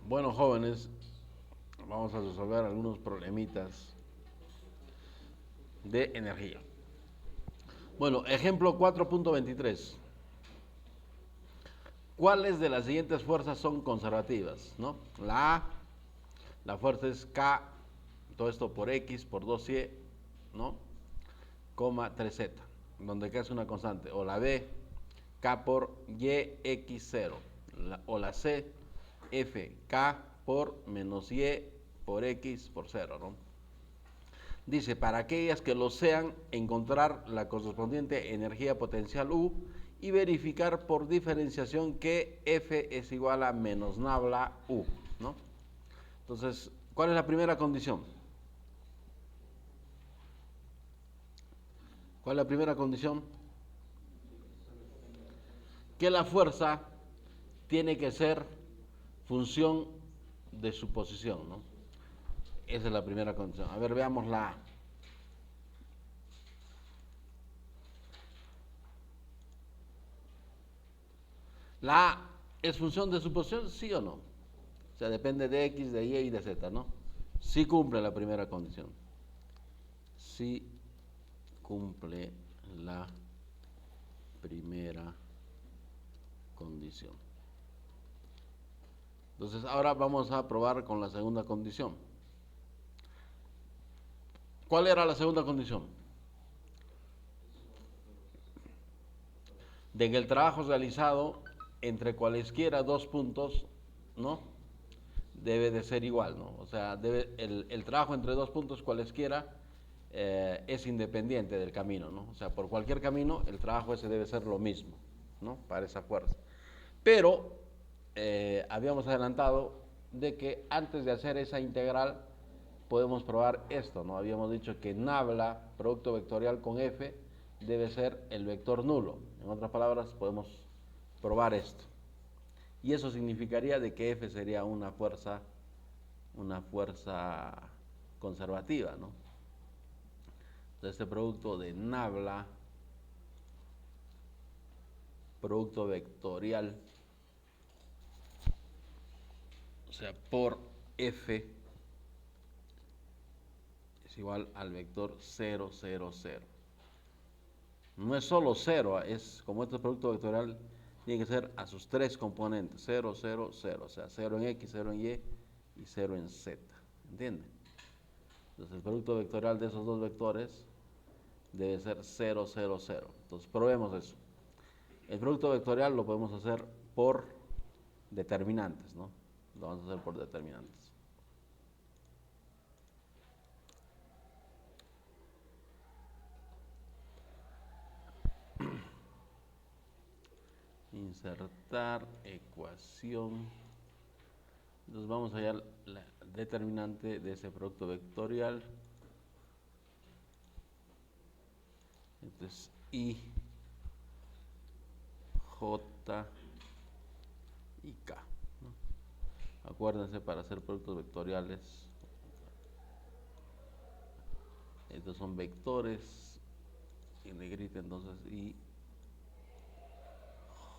Bueno, jóvenes, vamos a resolver algunos problemitas de energía. Bueno, ejemplo 4.23. ¿Cuáles de las siguientes fuerzas son conservativas? ¿No? La fuerza es K, todo esto por X, por 2Y, ¿no? Coma 3Z, donde K es una constante. O la B, K por YX0. O la C, F, K por menos Y por X por 0, ¿no? Dice, para aquellas que lo sean, encontrar la correspondiente energía potencial U y verificar por diferenciación que F es igual a menos nabla U, ¿no? Entonces, ¿cuál es la primera condición? ¿Cuál es la primera condición? Que la fuerza tiene que ser función de su posición, ¿no? Esa es la primera condición. A ver, veamos la A. La A es función de su posición, ¿sí o no? O sea, depende de X, de Y y de Z, ¿no? Sí cumple la primera condición. Sí cumple la primera condición. Entonces, ahora vamos a probar con la segunda condición. ¿Cuál era la segunda condición? De que el trabajo realizado entre cualesquiera dos puntos, ¿no? Debe de ser igual, ¿no? O sea, el trabajo entre dos puntos cualesquiera es independiente del camino, ¿no? O sea, por cualquier camino el trabajo ese debe ser lo mismo, ¿no? Para esa fuerza. Pero habíamos adelantado de que antes de hacer esa integral podemos probar esto, ¿no? Habíamos dicho que nabla, producto vectorial con F, debe ser el vector nulo. En otras palabras, podemos probar esto. Y eso significaría de que F sería una fuerza conservativa, ¿no? De este producto de nabla, producto vectorial, o sea, por F es igual al vector 0, 0, 0. No es solo 0, es como este producto vectorial tiene que ser a sus tres componentes, 0, 0, 0, o sea, 0 en X, 0 en Y y 0 en Z, ¿entienden? Entonces el producto vectorial de esos dos vectores debe ser 0, 0, 0. Entonces probemos eso. El producto vectorial lo podemos hacer por determinantes, ¿no? Lo vamos a hacer por determinantes. Insertar ecuación. Entonces vamos a hallar la determinante de ese producto vectorial. Entonces I, J y K, ¿no? Acuérdense, para hacer productos vectoriales, estos son vectores en negrita, entonces I,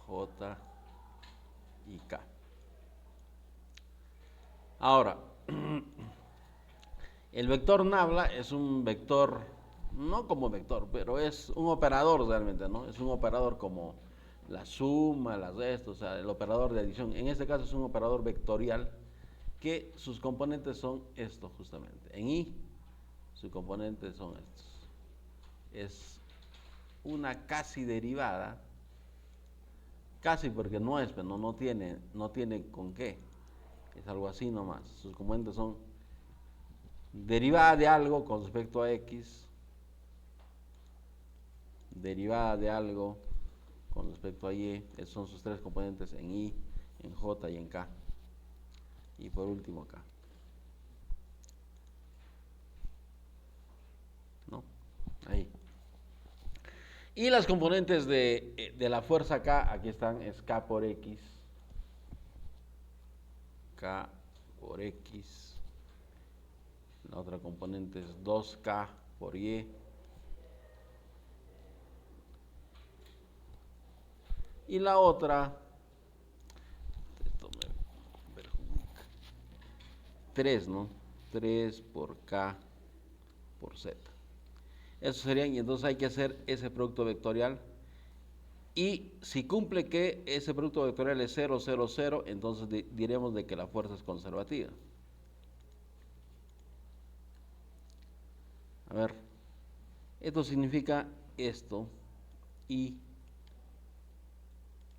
J y K. Ahora, el vector nabla es un vector, no como vector, pero es un operador realmente, ¿no? Es un operador como la suma, la resta, o sea, el operador de adición. En este caso es un operador vectorial que sus componentes son estos justamente. En I, sus componentes son estos. Es una casi derivada, casi porque no es, pero no tiene con qué. Es algo así nomás. Sus componentes son derivada de algo con respecto a X, derivada de algo con respecto a Y, esos son sus tres componentes en I, en J y en K. Y por último K. ¿No? Ahí. Y las componentes de la fuerza K, aquí están, es K por X. K por X. La otra componente es 2K por Y. Y la otra, esto me perjudica. 3, ¿no? 3 por K por Z. Eso serían, y entonces hay que hacer ese producto vectorial. Y si cumple que ese producto vectorial es 0, 0, 0, entonces diremos de que la fuerza es conservativa. A ver, esto significa esto, y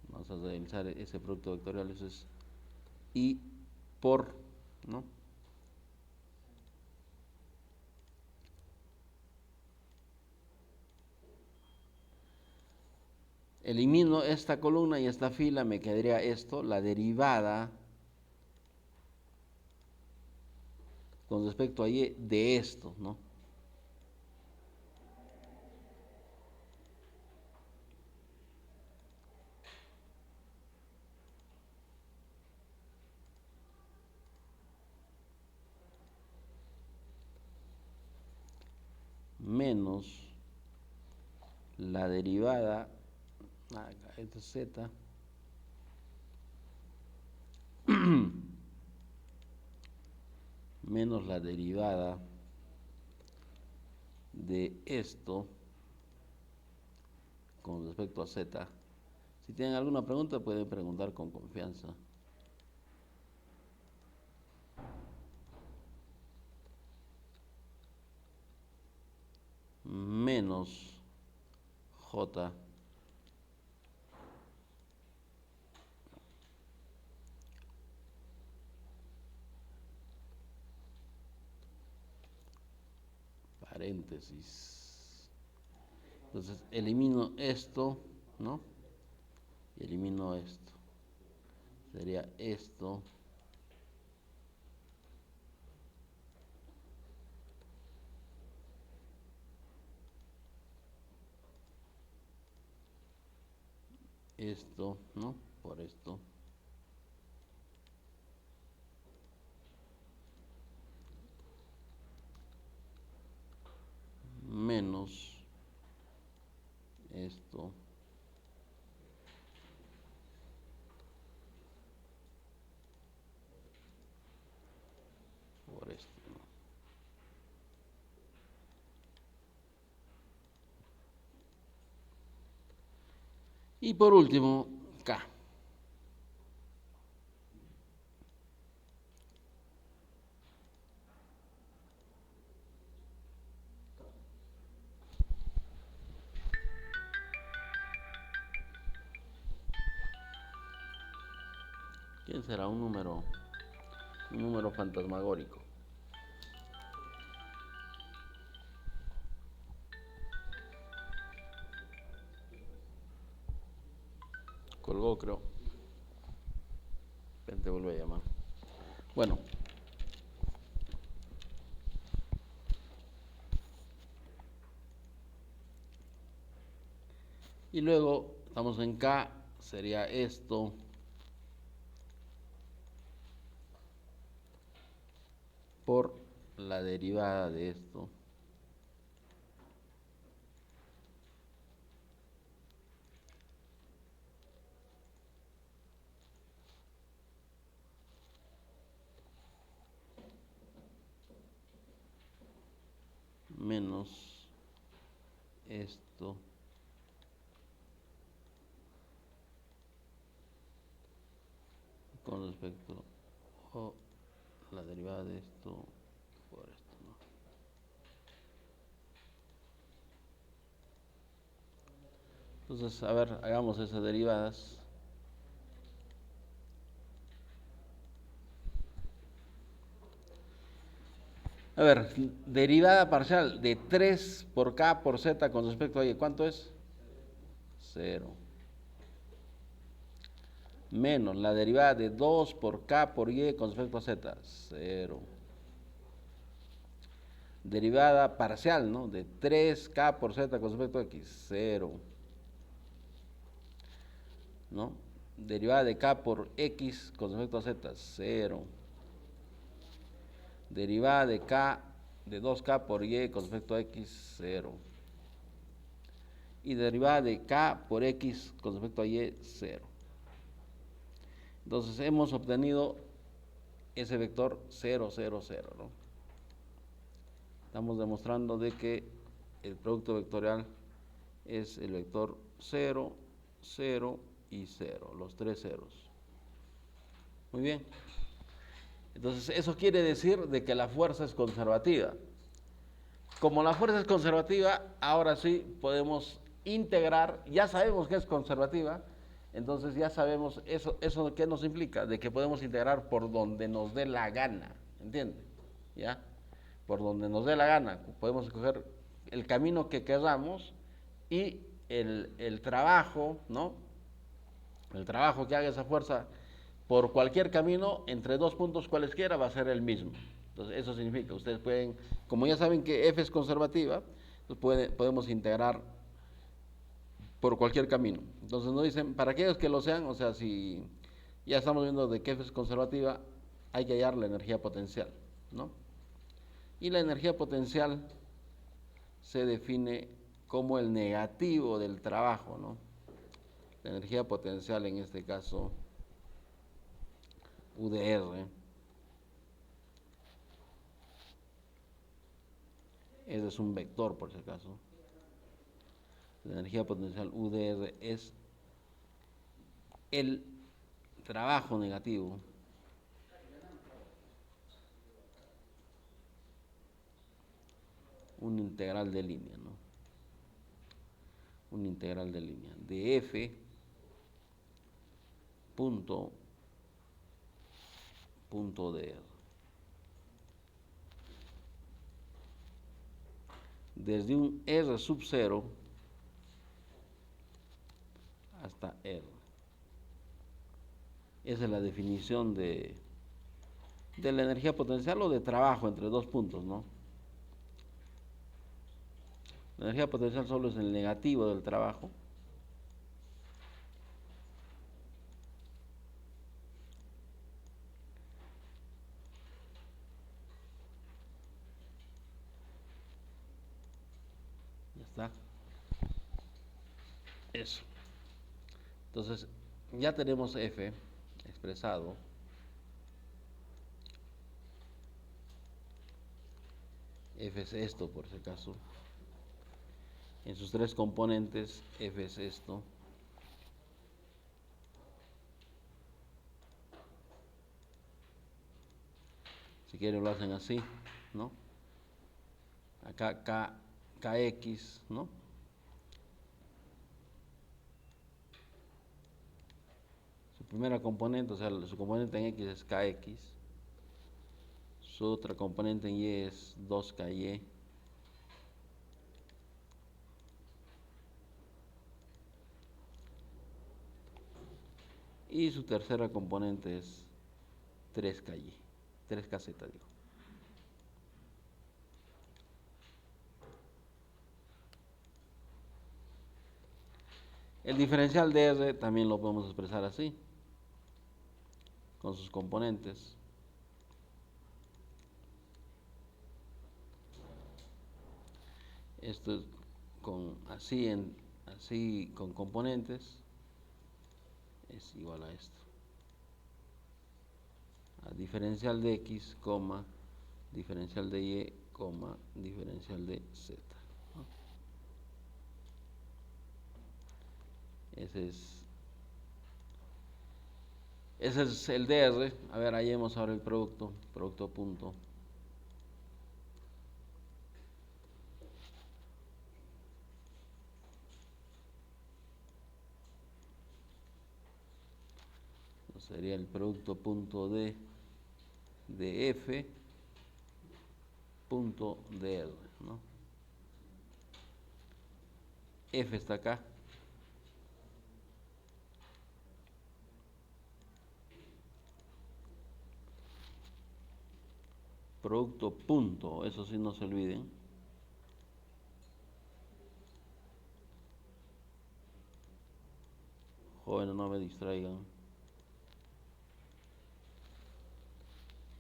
vamos a realizar ese producto vectorial, eso es I por, ¿no? Elimino esta columna y esta fila, me quedaría esto, la derivada con respecto a Y de esto, ¿no? Menos la derivada, esto es Z, menos la derivada de esto con respecto a Z. Si tienen alguna pregunta pueden preguntar con confianza. Menos J paréntesis. Entonces elimino esto, ¿no? Y elimino esto. Sería esto. Esto, ¿no? Por esto. Menos esto. Por esto, ¿no? Y por último, K. ¿Quién será? Un número fantasmagórico. Colgó, creo. Te vuelve a llamar. Bueno. Y luego estamos en K, sería esto. Por la derivada de esto. Menos esto con respecto a la derivada de esto por esto, ¿no? Entonces, a ver, hagamos esas derivadas. A ver, derivada parcial de 3 por K por Z con respecto a Y, ¿cuánto es? 0. Menos la derivada de 2 por K por Y con respecto a Z, 0. Derivada parcial, ¿no? De 3K por Z con respecto a X, 0. ¿No? Derivada de K por X con respecto a Z, 0. Derivada de K de 2K por Y con respecto a X, 0. Y derivada de K por X con respecto a Y, 0. Entonces hemos obtenido ese vector 0, 0, 0, ¿no? Estamos demostrando de que el producto vectorial es el vector 0, 0 y 0, los tres ceros. Muy bien. Entonces, eso quiere decir de que la fuerza es conservativa. Como la fuerza es conservativa, ahora sí podemos integrar, ya sabemos que es conservativa, entonces ya sabemos eso ¿qué nos implica? De que podemos integrar por donde nos dé la gana, ¿entiende? ¿Ya? Por donde nos dé la gana, podemos escoger el camino que queramos y el trabajo, ¿no? El trabajo que haga esa fuerza por cualquier camino, entre dos puntos cualesquiera, va a ser el mismo. Entonces, eso significa, ustedes pueden, como ya saben que F es conservativa, podemos integrar por cualquier camino. Entonces, nos dicen, para aquellos que lo sean, o sea, si ya estamos viendo de que F es conservativa, hay que hallar la energía potencial, ¿no? Y la energía potencial se define como el negativo del trabajo, ¿no? La energía potencial en este caso UDR, ese es un vector por si acaso. La energía potencial UDR es el trabajo negativo un integral de línea, ¿no? Un integral de línea de F punto dr desde un R sub 0 hasta R. Esa es la definición de la energía potencial o de trabajo entre dos puntos, ¿no? La energía potencial solo es el negativo del trabajo. Ya está. Eso. Entonces, ya tenemos F expresado. F es esto, por si acaso. En sus tres componentes, F es esto. Si quieren lo hacen así, ¿no? Acá KX, ¿no? Su primera componente, o sea, su componente en X es KX. Su otra componente en Y es 2KY. Y su tercera componente es 3KY, 3KZ, digo. El diferencial de R también lo podemos expresar así, con sus componentes. Esto es así con componentes es igual a esto. A diferencial de X, diferencial de Y, diferencial de Z. ¿No? Ese es el DR. A ver, hallemos ahora el producto punto. Sería el producto punto de F punto DR, ¿no? F está acá. Producto punto, eso sí no se olviden. Jóvenes, no me distraigan,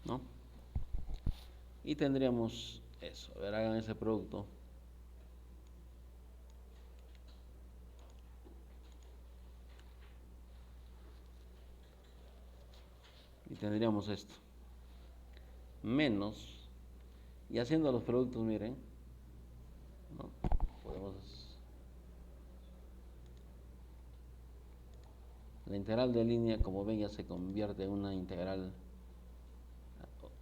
¿no? Y tendríamos eso. A ver, hagan ese producto. Y tendríamos esto. menos, y haciendo los productos, miren, ¿no? Podemos, la integral de línea, como ven, ya se convierte en una integral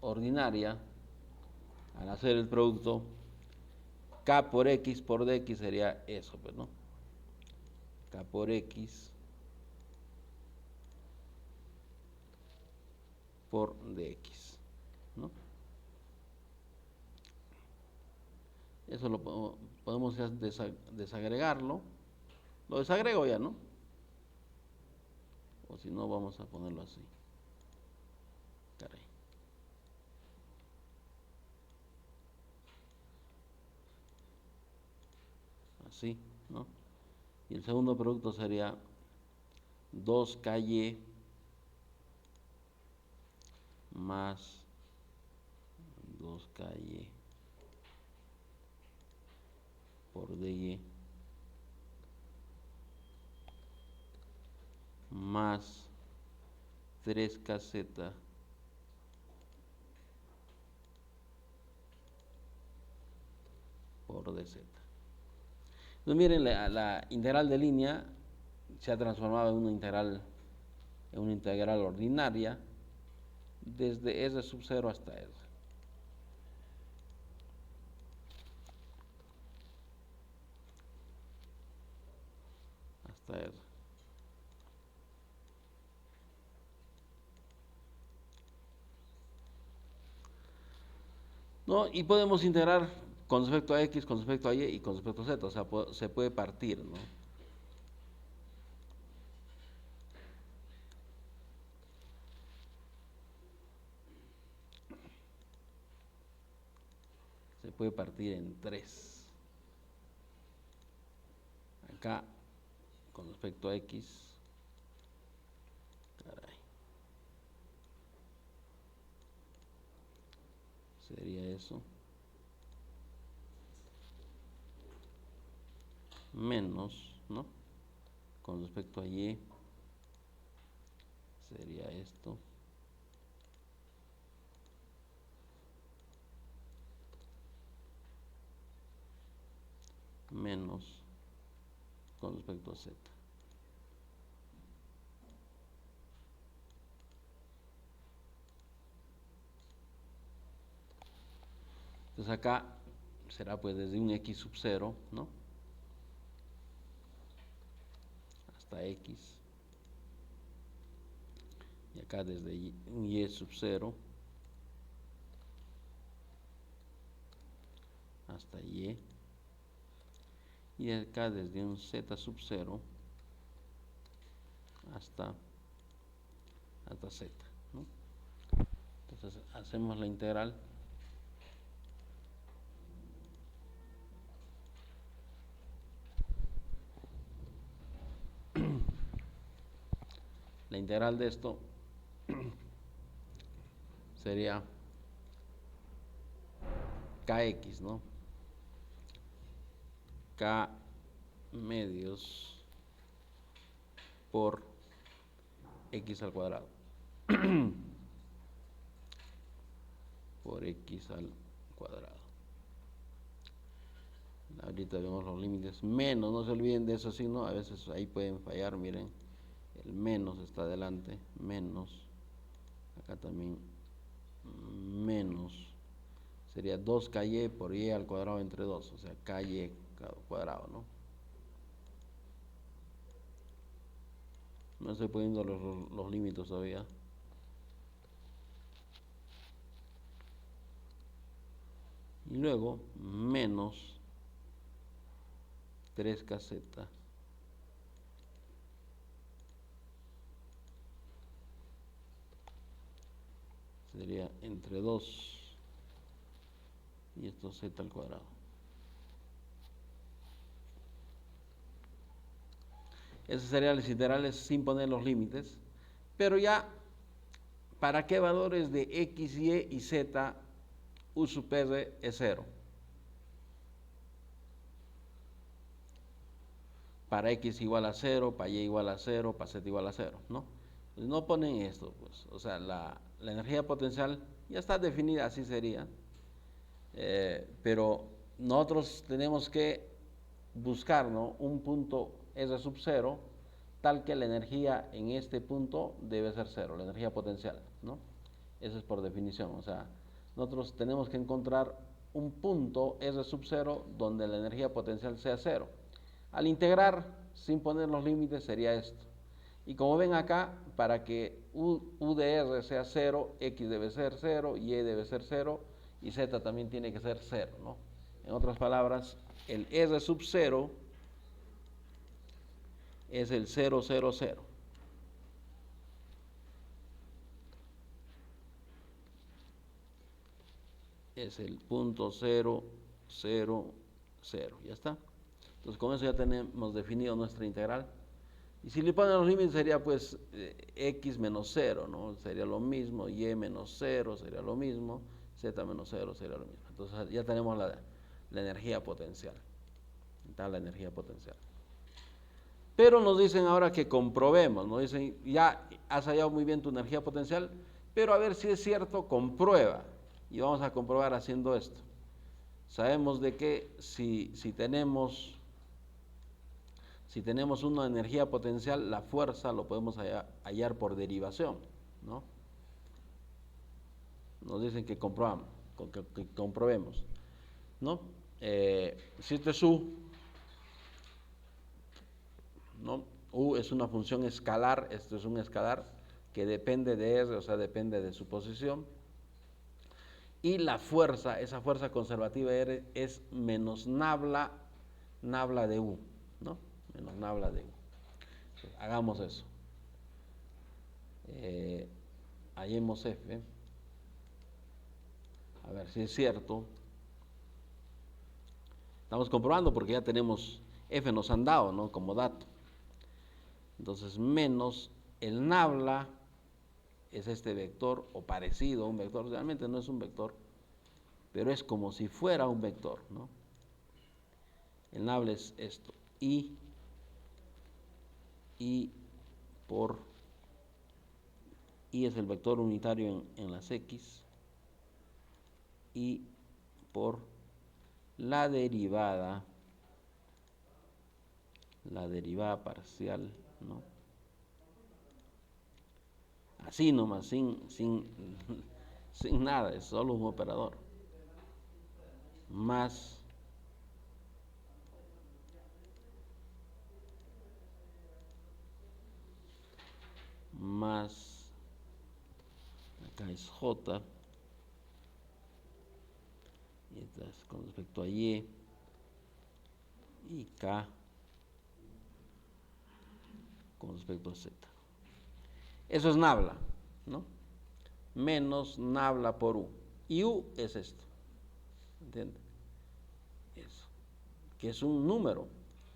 ordinaria. Al hacer el producto, k por x por dx sería eso, pues, ¿no? K por x por dx, ¿no? Eso lo podemos desagregarlo. Lo desagrego ya, ¿no? O si no, vamos a ponerlo así. Caray. Así, ¿no? Y el segundo producto sería 2ky más 2ky por dy más 3kz por dz. Entonces miren, la integral de línea se ha transformado en una integral ordinaria desde R sub 0 hasta R. Hasta R. ¿No? Y podemos integrar con respecto a x, con respecto a y y con respecto a z, o sea, se puede partir, ¿no? Se puede partir en 3. Acá, con respecto a x, caray, sería eso, menos, ¿no? Con respecto a y, sería esto, menos con respecto a z. Entonces acá será pues desde un x sub 0, ¿no? Hasta x. Y acá desde un y sub 0 hasta y. Y acá desde un z sub 0 hasta z, ¿no? Entonces hacemos la integral. La integral de esto sería kx, ¿no? K medios por x al cuadrado. Por x al cuadrado. Ahorita vemos los límites. Menos, no se olviden de esos signos, a veces ahí pueden fallar, miren. El menos está adelante, menos. Acá también menos. Sería 2ky por y al cuadrado entre 2, o sea, ky cuadrado, ¿no? No estoy poniendo los límites todavía. Y luego, menos 3kz sería entre 2 y esto z al cuadrado. Esos serían los integrales sin poner los límites, pero ya para qué valores de x, y z u sub r es 0. Para x igual a 0, para y igual a 0, para z igual a 0, ¿no? Pues no ponen esto, pues, o sea, la energía potencial ya está definida, así sería, pero nosotros tenemos que buscar, ¿no?, un punto R sub 0, tal que la energía en este punto debe ser cero, la energía potencial, ¿no? Eso es por definición, o sea, nosotros tenemos que encontrar un punto R sub 0 donde la energía potencial sea cero. Al integrar, sin poner los límites, sería esto. Y como ven acá, para que U de R sea 0, X debe ser 0, Y debe ser 0, y Z también tiene que ser 0, ¿no? En otras palabras, el R sub 0 es el 0, 0, 0. Es el punto 0, 0, 0. Ya está. Entonces con eso ya tenemos definido nuestra integral. Y si le ponen los límites sería pues x menos 0, ¿no? Sería lo mismo, y menos 0 sería lo mismo, z menos 0 sería lo mismo. Entonces ya tenemos la energía potencial. Está la energía potencial. Pero nos dicen ahora que comprobemos, nos dicen, ya has hallado muy bien tu energía potencial, pero a ver si es cierto, comprueba. Y vamos a comprobar haciendo esto. Sabemos de que si tenemos una energía potencial, la fuerza lo podemos hallar por derivación, ¿no? Nos dicen que comprobemos, ¿no? Si esto es U, ¿no? U es una función escalar, esto es un escalar que depende de R, o sea, depende de su posición. Y la fuerza, esa fuerza conservativa R es menos nabla de U, ¿no? Menos nabla de U. Entonces, hagamos eso. Hallemos F. A ver si es cierto. Estamos comprobando porque ya tenemos F, nos han dado, ¿no?, como dato. Entonces, menos el nabla es este vector, o parecido a un vector, realmente no es un vector, pero es como si fuera un vector, ¿no? El nabla es esto, y es el vector unitario en las X, y por la derivada parcial, ¿no? Así nomás, sin nada, es solo un operador. Más acá es J, y esta es con respecto a Y, y K con respecto a Z. Eso es nabla, ¿no? Menos nabla por U. Y U es esto, ¿entiendes? Eso, que es un número,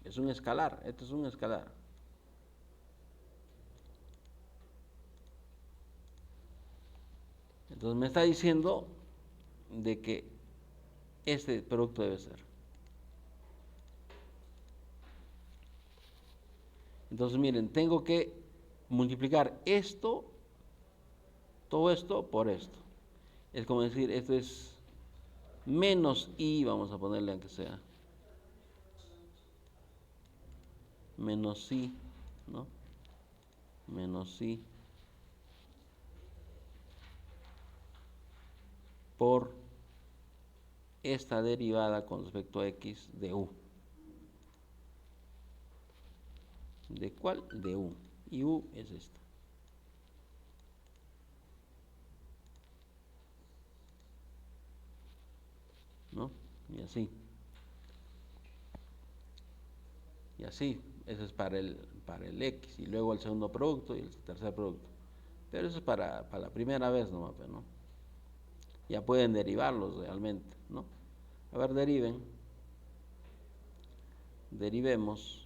es un escalar, esto es un escalar. Entonces me está diciendo de que este producto debe ser. Entonces miren, tengo que multiplicar esto, todo esto por esto. Es como decir, esto es menos I, vamos a ponerle aunque sea. Menos I, ¿no? Menos I por esta derivada con respecto a X de U. ¿De cuál? De U. Y U es esta. ¿No? Y así. Y así. Eso es para el X. Y luego el segundo producto y el tercer producto. Pero eso es para la primera vez nomás, ¿no? Ya pueden derivarlos realmente, ¿no? A ver, derivemos.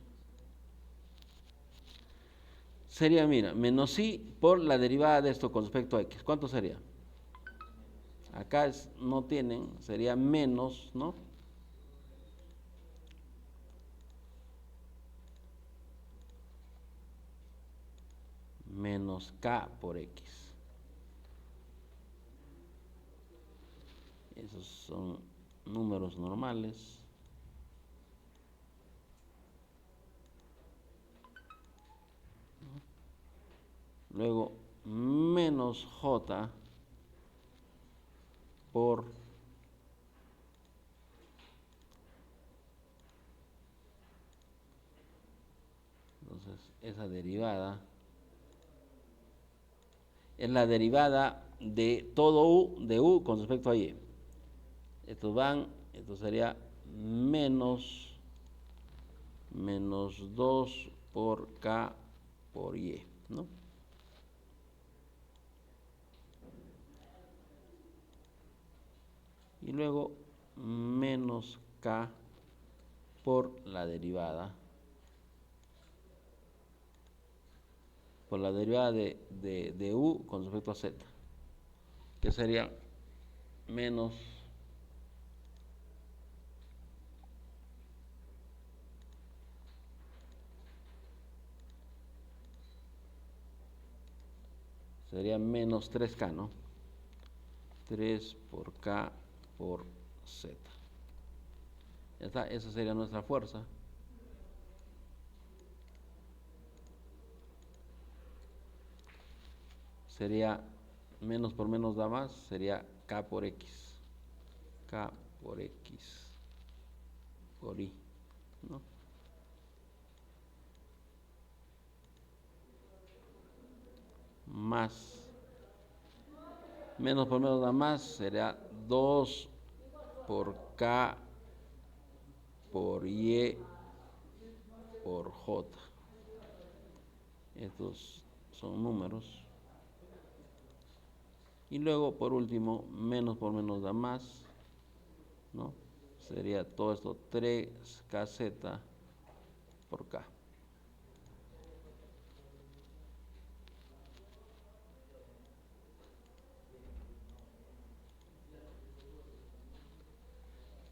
Sería, mira, menos I por la derivada de esto con respecto a X. ¿Cuánto sería? Acá no tienen, sería menos, ¿no? menos K por X. Esos son números normales. Luego, menos J por entonces esa derivada es la derivada de todo U de U con respecto a Y. Estos van, esto sería menos 2 por K por Y, ¿no? Y luego menos K por la derivada de U con respecto a Z, que sería menos sería menos 3K, ¿no? 3 por K por Z. Ya está, esa sería nuestra fuerza. Sería menos por menos da más, sería K por X. K por X por Y, ¿no? Más, menos por menos da más, sería 2 por K por Y por J. Estos son números. Y luego, por último, menos por menos da más, ¿no? Sería todo esto 3KZ por K.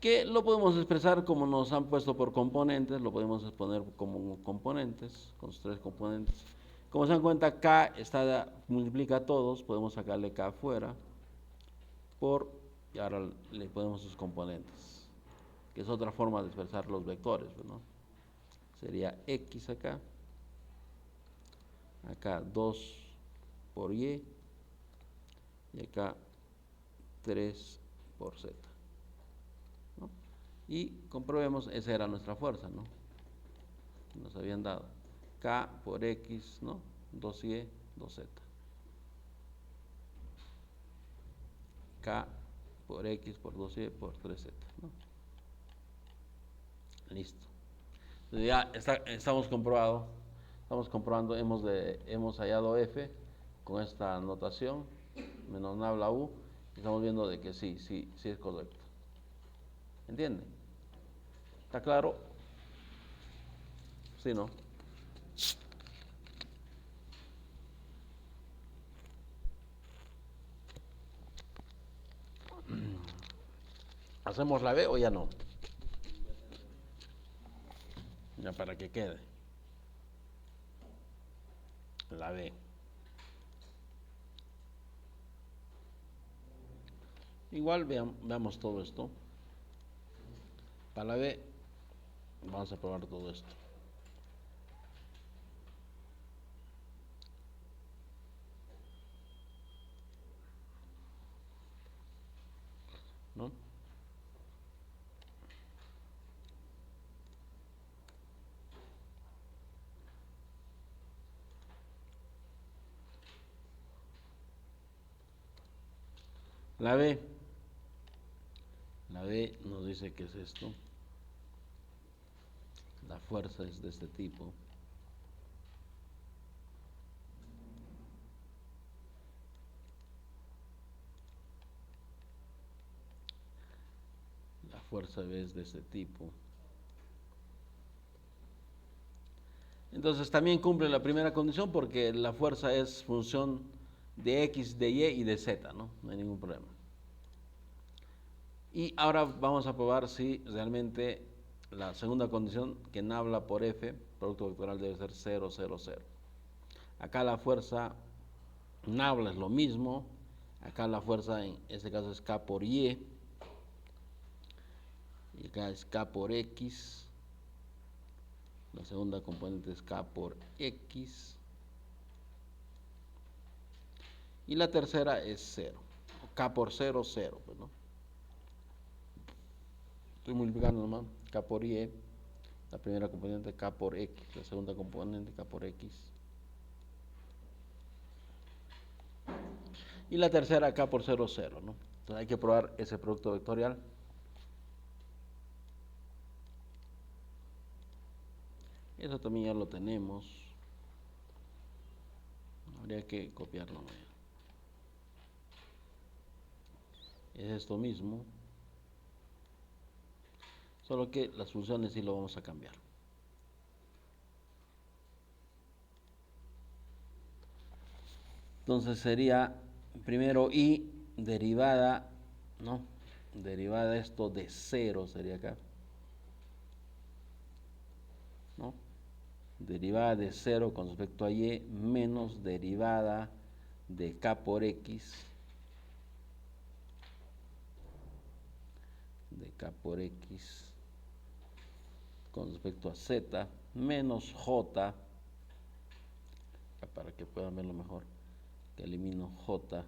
Que lo podemos expresar como nos han puesto por componentes, lo podemos exponer como componentes, con sus 3 componentes. Como se dan cuenta, K multiplica a todos, podemos sacarle K afuera, y ahora le ponemos sus componentes, que es otra forma de expresar los vectores, ¿no? Sería X acá 2 por Y, y acá 3 por Z. ¿No? Y comprobemos, esa era nuestra fuerza, ¿no? Nos habían dado K por X, ¿no? 2Y, 2Z. K por X por 2Y por 3Z, ¿no? Listo. Entonces ya estamos comprobando, hemos hallado F con esta notación, menos nabla U, y estamos viendo de que sí es correcto. ¿Entiende? ¿Está claro? Sí, ¿no? ¿Hacemos la B o ya no? Ya para que quede. La B. Igual veamos todo esto. Para la B vamos a probar todo esto. ¿No? La B nos dice que es esto. La fuerza es de este tipo. La fuerza B es de este tipo. Entonces también cumple la primera condición porque la fuerza es función de X, de Y y de Z, ¿no? No hay ningún problema. Y ahora vamos a probar si realmente la segunda condición, que nabla por F, producto vectoral, debe ser 0, 0, 0. Acá la fuerza nabla es lo mismo. Acá la fuerza en este caso es K por Y. Y acá es K por X. La segunda componente es K por X. Y la tercera es 0. K por 0, 0. Pues, ¿no? Estoy multiplicando nomás. K por Y. La primera componente K por X. La segunda componente K por X. Y la tercera K por 0, 0. ¿No? Entonces hay que probar ese producto vectorial. Eso también ya lo tenemos. Habría que copiarlo. Es esto mismo. Solo que las funciones sí lo vamos a cambiar. Entonces sería primero y derivada, ¿no? Derivada esto de 0 sería acá. ¿No? Derivada de 0 con respecto a y menos derivada de k por x con respecto a z menos j, para que puedan verlo mejor, que elimino j,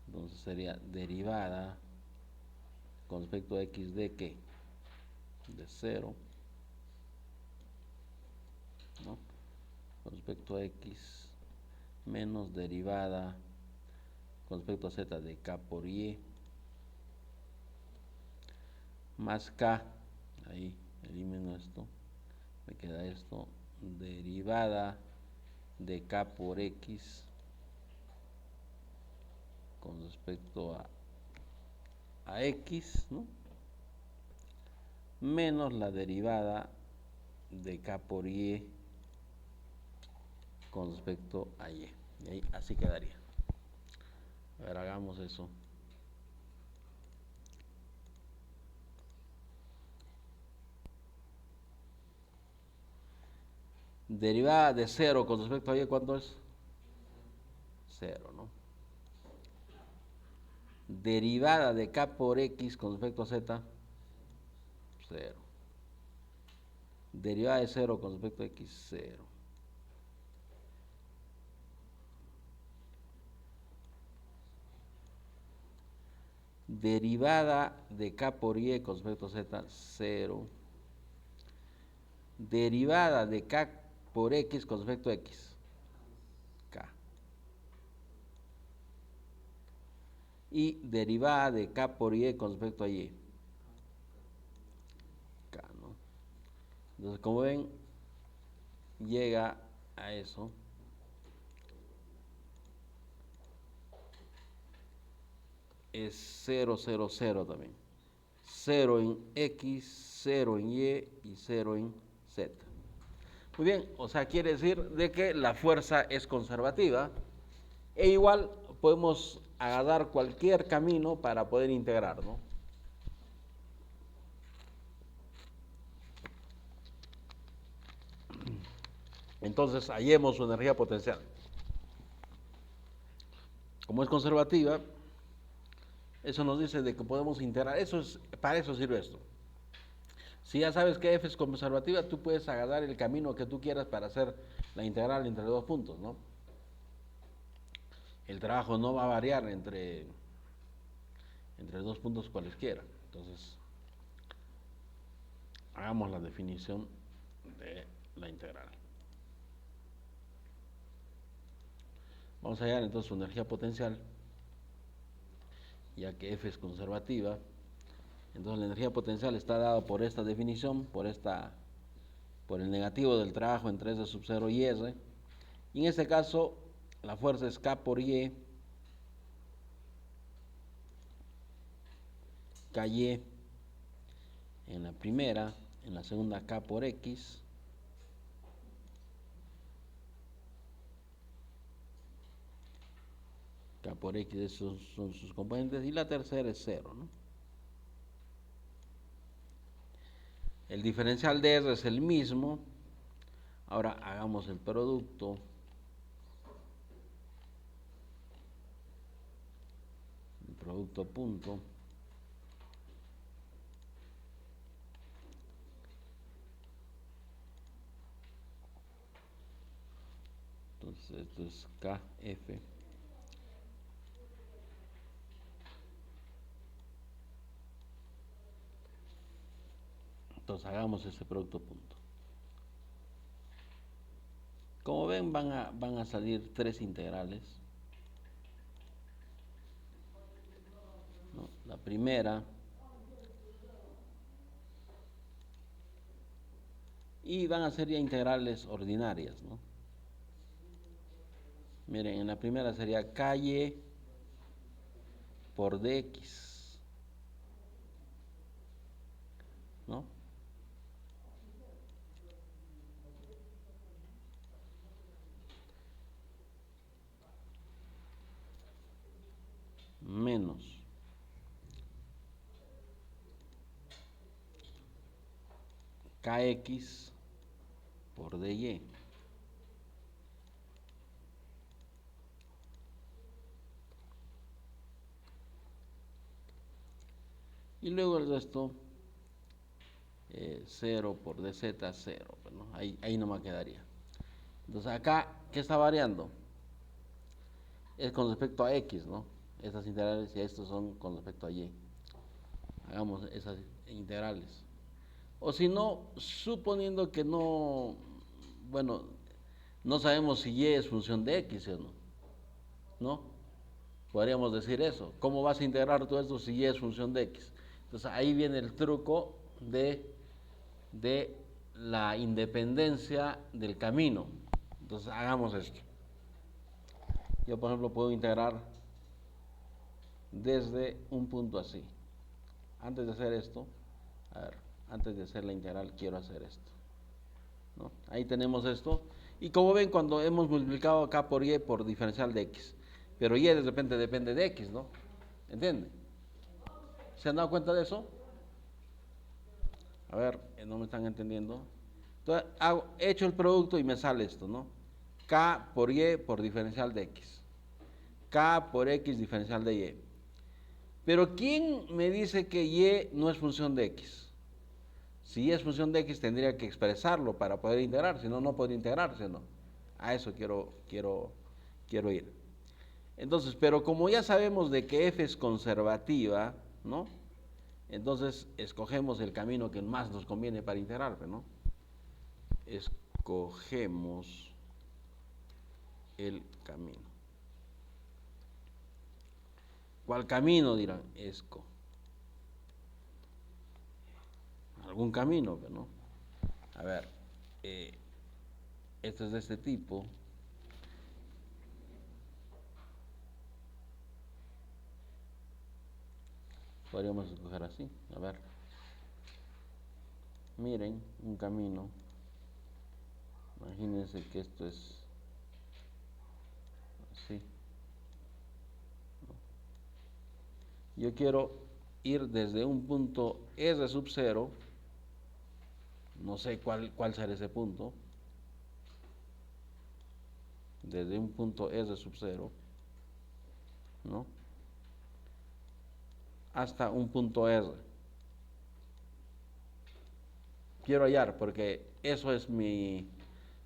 entonces sería derivada con respecto a x de ¿qué? De 0, ¿no? Con respecto a x menos derivada con respecto a z de k por y más k, ahí elimino esto, me queda esto, derivada de k por x con respecto a x, ¿no? Menos la derivada de k por y con respecto a y. Y ahí así quedaría. A ver, hagamos eso. Derivada de 0 con respecto a y, ¿cuánto es? 0, ¿no? Derivada de k por x con respecto a z, 0. Derivada de 0 con respecto a x, 0. Derivada de k por y con respecto a z, 0. Derivada de k por x con respecto a x, k. Y derivada de k por y con respecto a y, k, ¿no? Entonces, como ven, llega a eso. Es 0, 0, 0 también. 0 en x, 0 en y 0 en z. Muy bien, o sea, quiere decir de que la fuerza es conservativa e igual podemos agarrar cualquier camino para poder integrar, ¿no? Entonces, hallemos su energía potencial. Como es conservativa, eso nos dice de que podemos integrar. Para eso sirve esto. Si ya sabes que f es conservativa, tú puedes agarrar el camino que tú quieras para hacer la integral entre dos puntos, ¿no? El trabajo no va a variar entre dos puntos cualesquiera. Entonces, hagamos la definición de la integral. Vamos a hallar entonces su energía potencial, ya que f es conservativa. Entonces la energía potencial está dada por esta definición, por el negativo del trabajo entre S sub 0 y R. Y en este caso, la fuerza es K por Y, KY en la primera, en la segunda K por X, K por X, esos son sus componentes, y la tercera es 0, ¿no? El diferencial de R es el mismo. Ahora hagamos el producto. producto punto. Entonces esto es KF. Entonces hagamos este producto punto. Como ven, van a salir tres integrales, ¿no? La primera, y van a ser ya integrales ordinarias, ¿no? Miren, en la primera sería KY por dx, ¿no? Menos kx por dy. Y luego el resto, 0 por dz, 0, ¿no? Ahí nomás quedaría. Entonces acá, ¿qué está variando? Es con respecto a x, ¿no? Estas integrales y estos son con respecto a y. Hagamos esas integrales. O si no, suponiendo que no, bueno, no sabemos si y es función de x o no, ¿no? Podríamos decir eso. ¿Cómo vas a integrar todo esto si y es función de x? Entonces ahí viene el truco de la independencia del camino. Entonces hagamos esto. Yo, por ejemplo, puedo integrar desde un punto así. Antes de hacer esto, a ver, antes de hacer la integral quiero hacer esto, ¿no? Ahí tenemos esto. Y como ven, cuando hemos multiplicado acá por y por diferencial de x, pero y de repente depende de x, ¿no? ¿Entienden? ¿Se han dado cuenta de eso? A ver, no me están entendiendo. Entonces, he hecho el producto y me sale esto, ¿no? K por y por diferencial de x. K por x diferencial de y. Pero ¿quién me dice que y no es función de x? Si y es función de x tendría que expresarlo para poder integrar, si no, no podría integrarse, ¿no? A eso quiero ir. Entonces, pero como ya sabemos de que f es conservativa, ¿no? Entonces escogemos el camino que más nos conviene para integrar, ¿no? Escogemos el camino. ¿Cuál camino? Dirán, algún camino, ¿no? A ver, esto es de este tipo. Podríamos escoger así, a ver. Miren, un camino. Imagínense que esto es así. Yo quiero ir desde un punto R sub 0, no sé cuál será ese punto, desde un punto R sub 0, ¿no? Hasta un punto R. Quiero hallar, porque eso es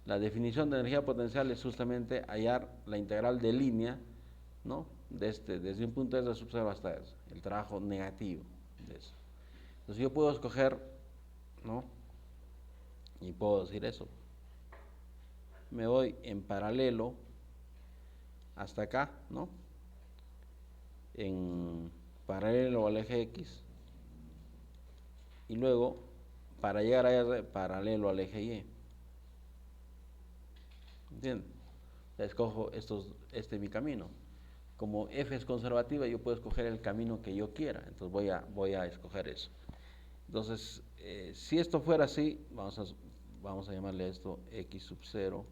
la definición de energía potencial es justamente hallar la integral de línea, ¿no? Desde un punto R sub 0 hasta S, el trabajo negativo de eso. Entonces yo puedo escoger, ¿no? Y puedo decir eso. Me voy en paralelo hasta acá, ¿no? En paralelo al eje X. Y luego, para llegar a R, paralelo al eje Y. ¿Entienden? Escojo este es mi camino. Como F es conservativa, yo puedo escoger el camino que yo quiera. Entonces voy a escoger eso. Entonces, si esto fuera así, vamos a llamarle esto X sub 0.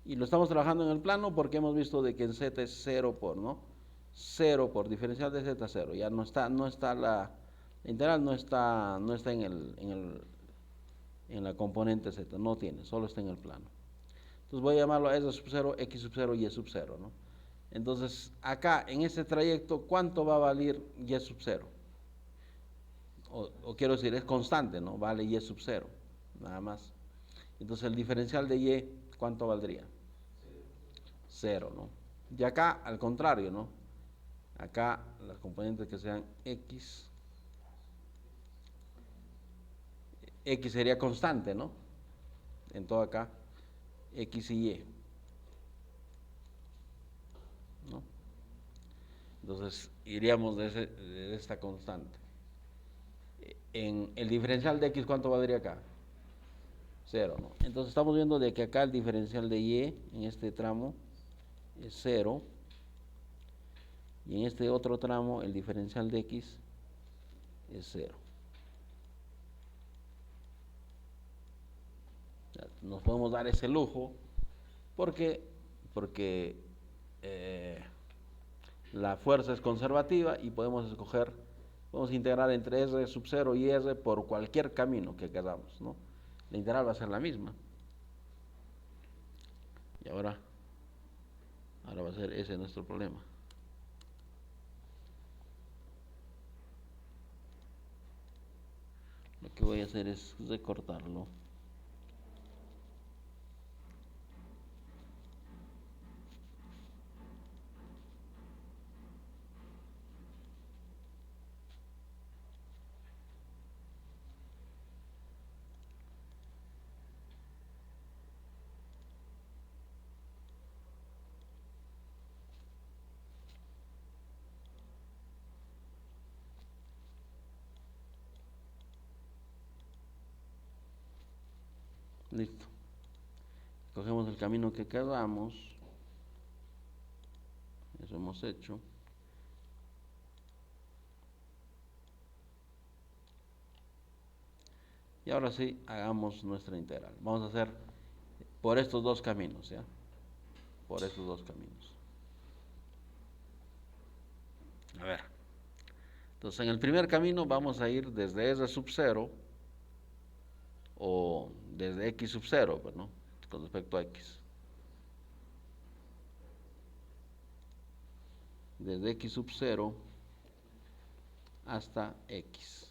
Y lo estamos trabajando en el plano porque hemos visto de que en Z es 0 por, ¿no? 0 por diferencial de Z 0. Ya no está la integral no está en la componente Z, solo está en el plano. Entonces voy a llamarlo S sub 0, X sub 0 y Y sub 0, ¿no? Entonces, acá, en este trayecto, ¿cuánto va a valer y sub 0? O quiero decir, es constante, ¿no? Vale y sub 0, nada más. Entonces, el diferencial de y, ¿cuánto valdría? 0, ¿no? Y acá, al contrario, ¿no? Acá, las componentes que sean x sería constante, ¿no? En todo acá, x y y, ¿no? Entonces, iríamos de esta constante. En el diferencial de x, ¿cuánto valdría acá? 0, ¿no? Entonces, estamos viendo de que acá el diferencial de y en este tramo es 0. Y en este otro tramo, el diferencial de x es 0. Nos podemos dar ese lujo porque la fuerza es conservativa y podemos escoger, podemos integrar entre r sub 0 y r por cualquier camino que queramos, ¿no? La integral va a ser la misma. Y ahora va a ser ese nuestro problema. Lo que voy a hacer es recortarlo. Listo. Cogemos el camino que queramos. Eso hemos hecho. Y ahora sí, hagamos nuestra integral. Vamos a hacer por estos dos caminos, ¿ya? Por estos dos caminos. A ver. Entonces, en el primer camino vamos a ir desde r sub 0 o desde x sub 0, ¿no? Con respecto a x. Desde x sub 0 hasta x,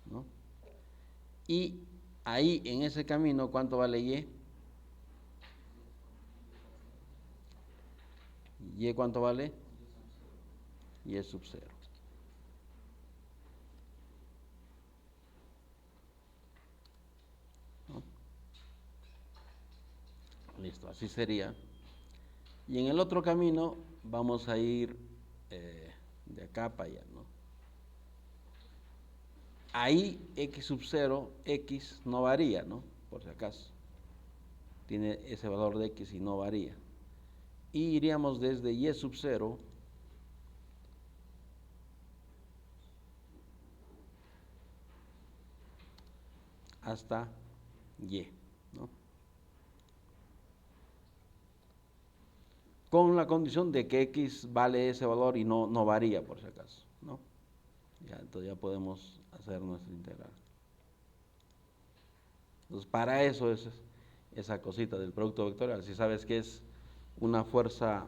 ¿no? Y ahí, en ese camino, ¿cuánto vale y? ¿Y cuánto vale? Y sub 0. ¿No? Listo, así sería. Y en el otro camino vamos a ir de acá para allá, ¿no? Ahí x sub 0, x no varía, ¿no? Por si acaso. Tiene ese valor de x y no varía. Y iríamos desde y sub 0 hasta y, ¿no? Con la condición de que x vale ese valor y no varía, por si acaso, ¿no? Ya, entonces ya podemos hacer nuestra integral. Entonces, para eso es esa cosita del producto vectorial. Si sabes que es una fuerza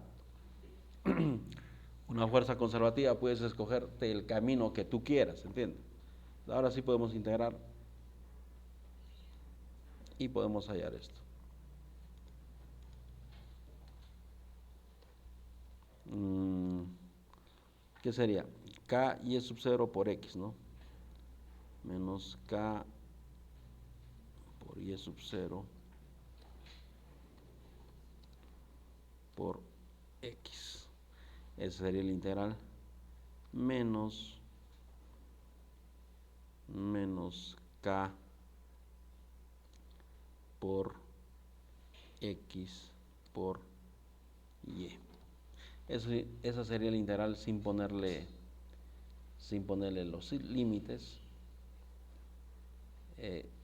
conservativa, puedes escogerte el camino que tú quieras, ¿entiendes? Ahora sí podemos integrar y podemos hallar esto. ¿Qué sería? K y sub 0 por x, ¿no? Menos K por y sub 0 por x. Ese sería el integral. Menos K por x por y. Esa sería el integral sin ponerle los límites.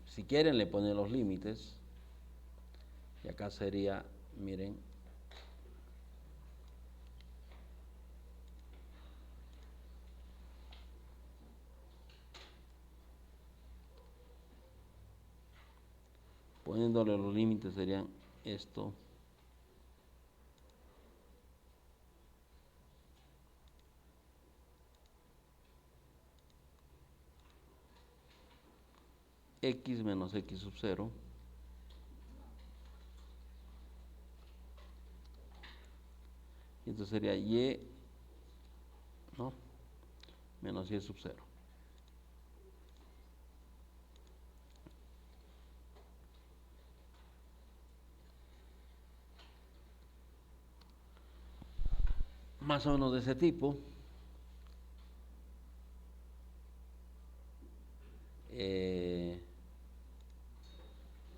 Si quieren le ponen los límites. Y acá sería, miren, poniéndole los límites serían esto x menos x sub 0 y esto sería y, ¿no? Menos y sub 0. Más o menos de ese tipo.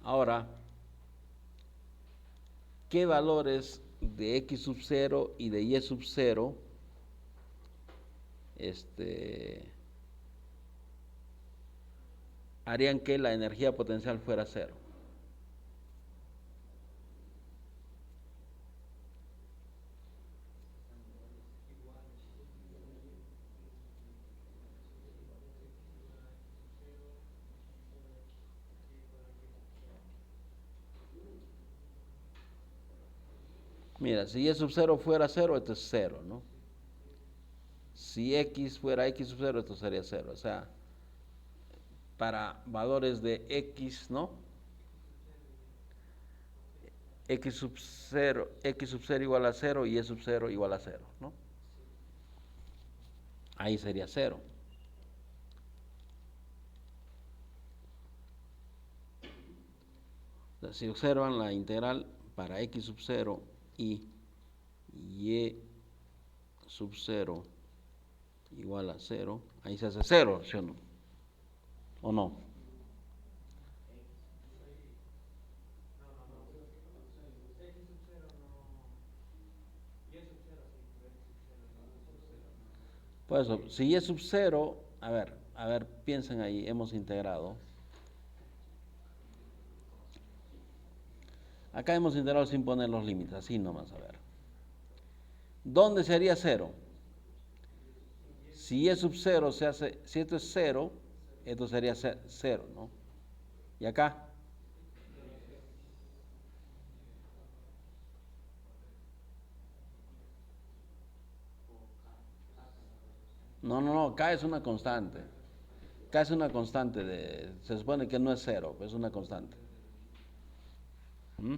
Ahora, ¿qué valores de x sub 0 y de y sub 0 harían que la energía potencial fuera 0? Mira, si y sub 0 fuera 0, esto es 0, ¿no? Si x fuera x sub 0, esto sería 0. O sea, para valores de x, ¿no? X sub 0 igual a 0 y y sub 0 igual a 0, ¿no? Ahí sería 0. Si observan la integral para x sub 0 y y sub 0 igual a 0, ahí se hace 0, ¿sí o no? ¿O no? Por eso, si y sub 0, a ver, piensen ahí, hemos integrado. Acá hemos integrado sin poner los límites, así nomás, a ver. ¿Dónde sería 0? Si y sub 0 se hace, si esto es 0, esto sería 0, ¿no? ¿Y acá? No, K es una constante. K es una constante, se supone que no es 0, es una constante. ¿Mm?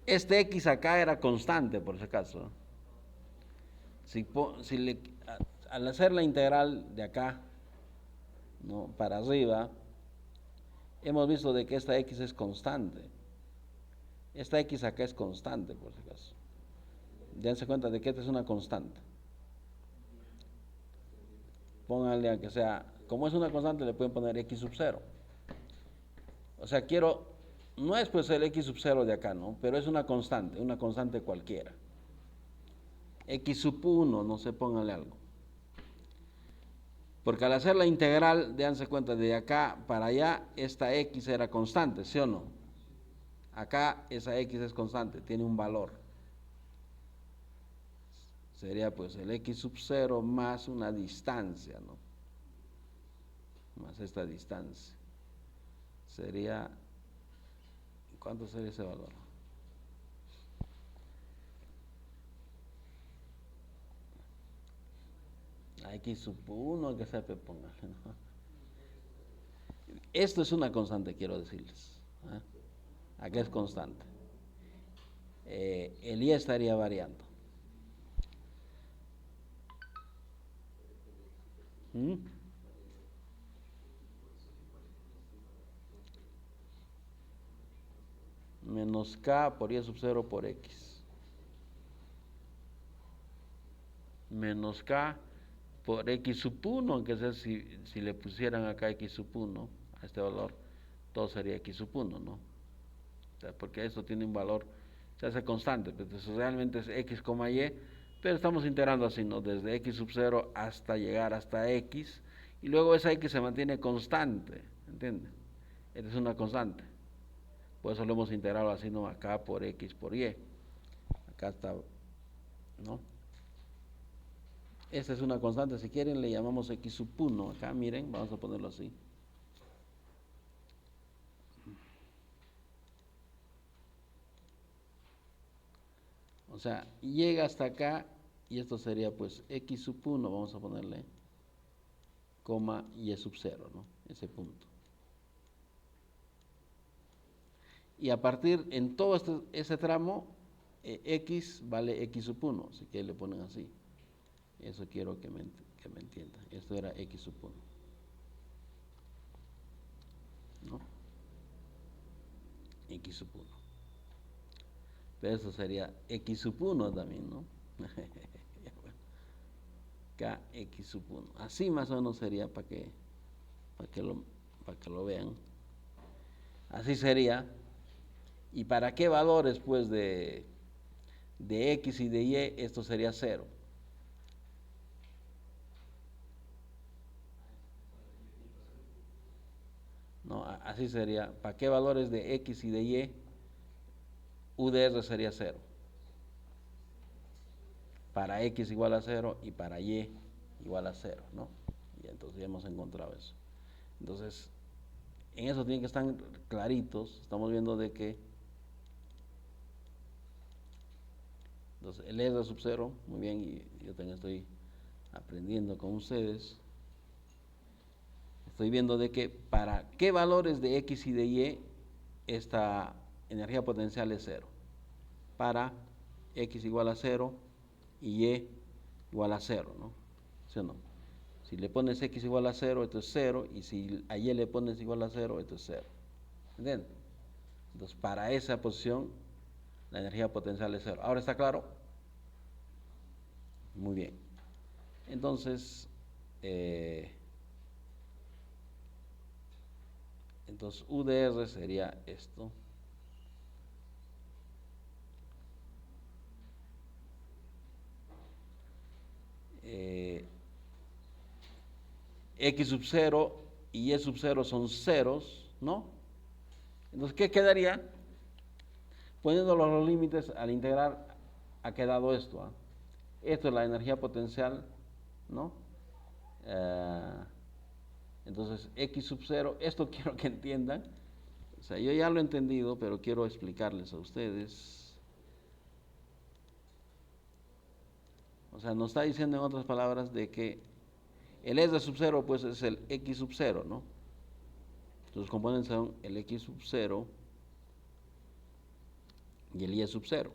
Este X acá era constante, por si acaso. Al hacer la integral de acá, ¿no?, para arriba, hemos visto de que esta X es constante. Esta X acá es constante, por si acaso. Dense cuenta de que esta es una constante. Pónganle, aunque sea, como es una constante, le pueden poner X sub 0. O sea, no es pues el X sub 0 de acá, ¿no? Pero es una constante cualquiera. X sub 1, no sé, pónganle algo. Porque al hacer la integral, dense cuenta, de acá para allá, esta X era constante, ¿sí o no? Acá esa X es constante, tiene un valor. Sería pues el X sub 0 más una distancia, ¿no? Más esta distancia. Sería, ¿cuánto sería ese valor? X sub 1, que sea, póngale, ¿no? Esto es una constante, quiero decirles. Acá es constante. El Y estaría variando. ¿Mm? Menos K por Y sub 0 por X. Menos K por X sub 1, aunque sea si le pusieran acá X sub 1 a este valor, todo sería X sub 1, ¿no? O sea, porque esto tiene un valor, se hace constante, pues eso realmente es X, Y, pero estamos integrando así, ¿no? Desde X sub 0 hasta llegar hasta X, y luego esa X se mantiene constante, ¿entiendes? Esta es una constante. Por eso lo hemos integrado así, ¿no? Acá por X por Y. Acá está, ¿no? Esta es una constante, si quieren le llamamos X sub 1. Acá miren, vamos a ponerlo así. O sea, llega hasta acá y esto sería pues x sub 1, vamos a ponerle, coma y sub 0, ¿no? Ese punto. Y a partir, en todo ese tramo, x vale x sub 1, así que le ponen así. Eso quiero que me entiendan. Esto era x sub 1. ¿No? X sub 1. Pero eso sería x sub 1 también, ¿no? Kx sub 1. Así más o menos sería para que lo vean. Así sería. ¿Y para qué valores pues de x y de y? Esto sería 0. No, así sería. ¿Para qué valores de x y de y? U de r sería 0. Para x igual a 0 y para y igual a 0, ¿no? Y entonces ya hemos encontrado eso. Entonces, en eso tienen que estar claritos. Estamos viendo de que entonces el R sub 0, muy bien, y yo también estoy aprendiendo con ustedes. Estoy viendo de que para qué valores de x y de y esta energía potencial es 0. Para x igual a 0 y y igual a 0, ¿no? ¿Sí o no? Si le pones x igual a 0, esto es 0, y si a y le pones igual a 0, esto es 0. ¿Entienden? Entonces, para esa posición, la energía potencial es 0. ¿Ahora está claro? Muy bien. Entonces, U de R sería esto. X sub 0 y Y sub 0 son ceros, ¿no? Entonces, ¿qué quedaría? Poniendo los límites al integrar, ha quedado esto. ¿Eh? Esto es la energía potencial, ¿no? Entonces, X sub 0, esto quiero que entiendan. O sea, yo ya lo he entendido, pero quiero explicarles a ustedes. O sea, nos está diciendo en otras palabras de que el S sub 0 pues es el X sub 0, ¿no? Los componentes son el X sub 0 y el Y sub 0.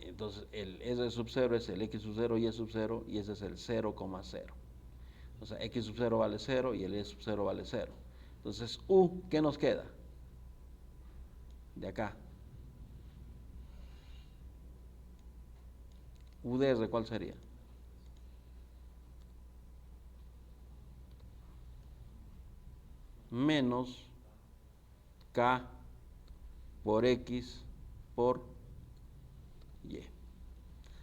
Entonces el S sub 0 es el X sub 0 y Y sub 0 y ese es el 0,0. O sea, X sub 0 vale 0 y el Y sub 0 vale 0. Entonces U, ¿qué nos queda? De acá. U de R, ¿cuál sería? Menos K por X por Y.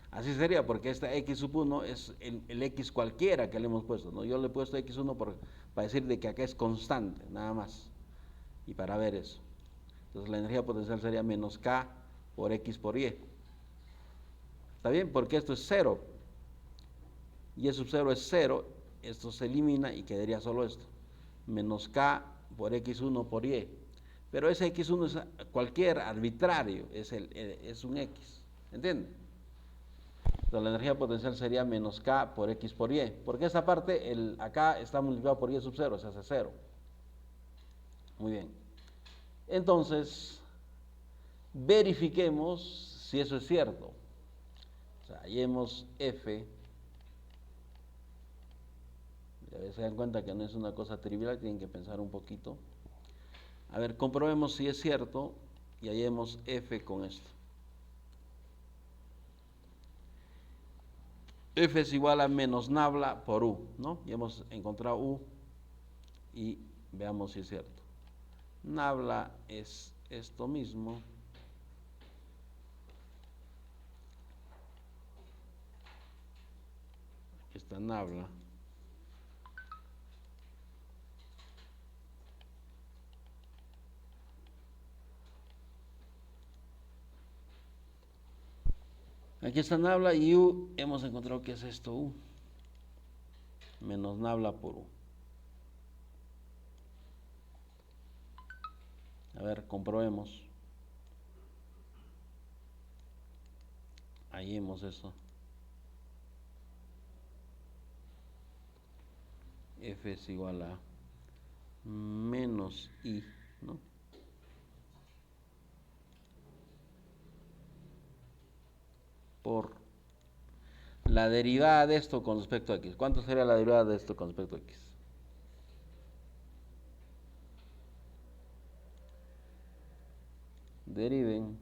Así sería, porque esta X sub 1 es el X cualquiera que le hemos puesto, ¿no? Yo le he puesto X1 para decir de que acá es constante, nada más. Y para ver eso. Entonces la energía potencial sería menos K por X por Y. ¿Está bien? Porque esto es 0. Y sub 0 es 0. Esto se elimina y quedaría solo esto. Menos K por X1 por Y. Pero ese X1 es cualquier arbitrario, es un X. ¿Entienden? Entonces la energía potencial sería menos K por X por Y. Porque esta parte, acá está multiplicado por Y sub 0, se hace 0. Muy bien. Entonces, verifiquemos si eso es cierto. O sea, hallemos F. Ya se dan cuenta que no es una cosa trivial, tienen que pensar un poquito. A ver, comprobemos si es cierto y hallemos F con esto. F es igual a menos nabla por U, ¿no? Ya hemos encontrado U y veamos si es cierto. Nabla es esto mismo. Esta nabla. Aquí está nabla y U, hemos encontrado que es esto U. Menos nabla por U. A ver, comprobemos. Hallemos eso. F es igual a menos I, ¿no? Por la derivada de esto con respecto a X. ¿Cuánto sería la derivada de esto con respecto a X? Deriven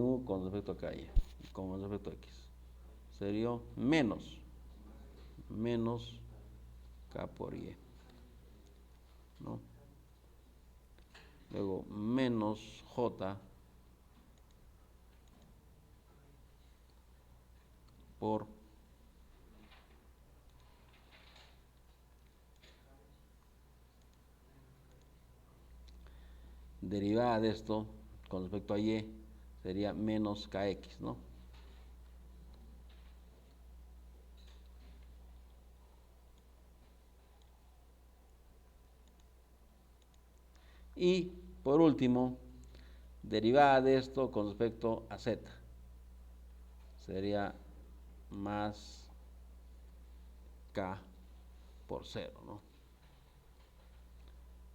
U con respecto a Y, con respecto a X. Sería menos K por Y, ¿no? Luego menos J por derivada de esto con respecto a Y sería menos Kx, ¿no? Y por último, derivada de esto con respecto a Z sería más K por 0, ¿no?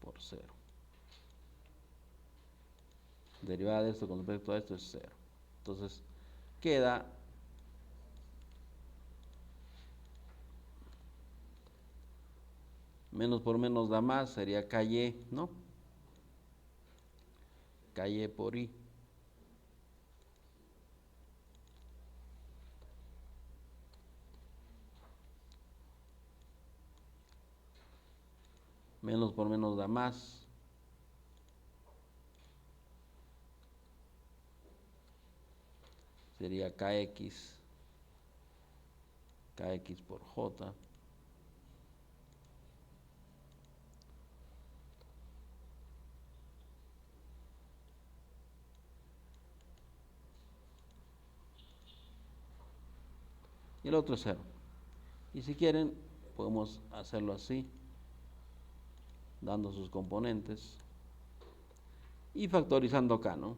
Por 0. Derivada de esto con respecto a esto es 0. Entonces, queda menos por menos da más, sería KY, ¿no? KY por I. Menos por menos da más. Sería KX por J. Y el otro es 0. Y si quieren, podemos hacerlo así, dando sus componentes y factorizando K, ¿no?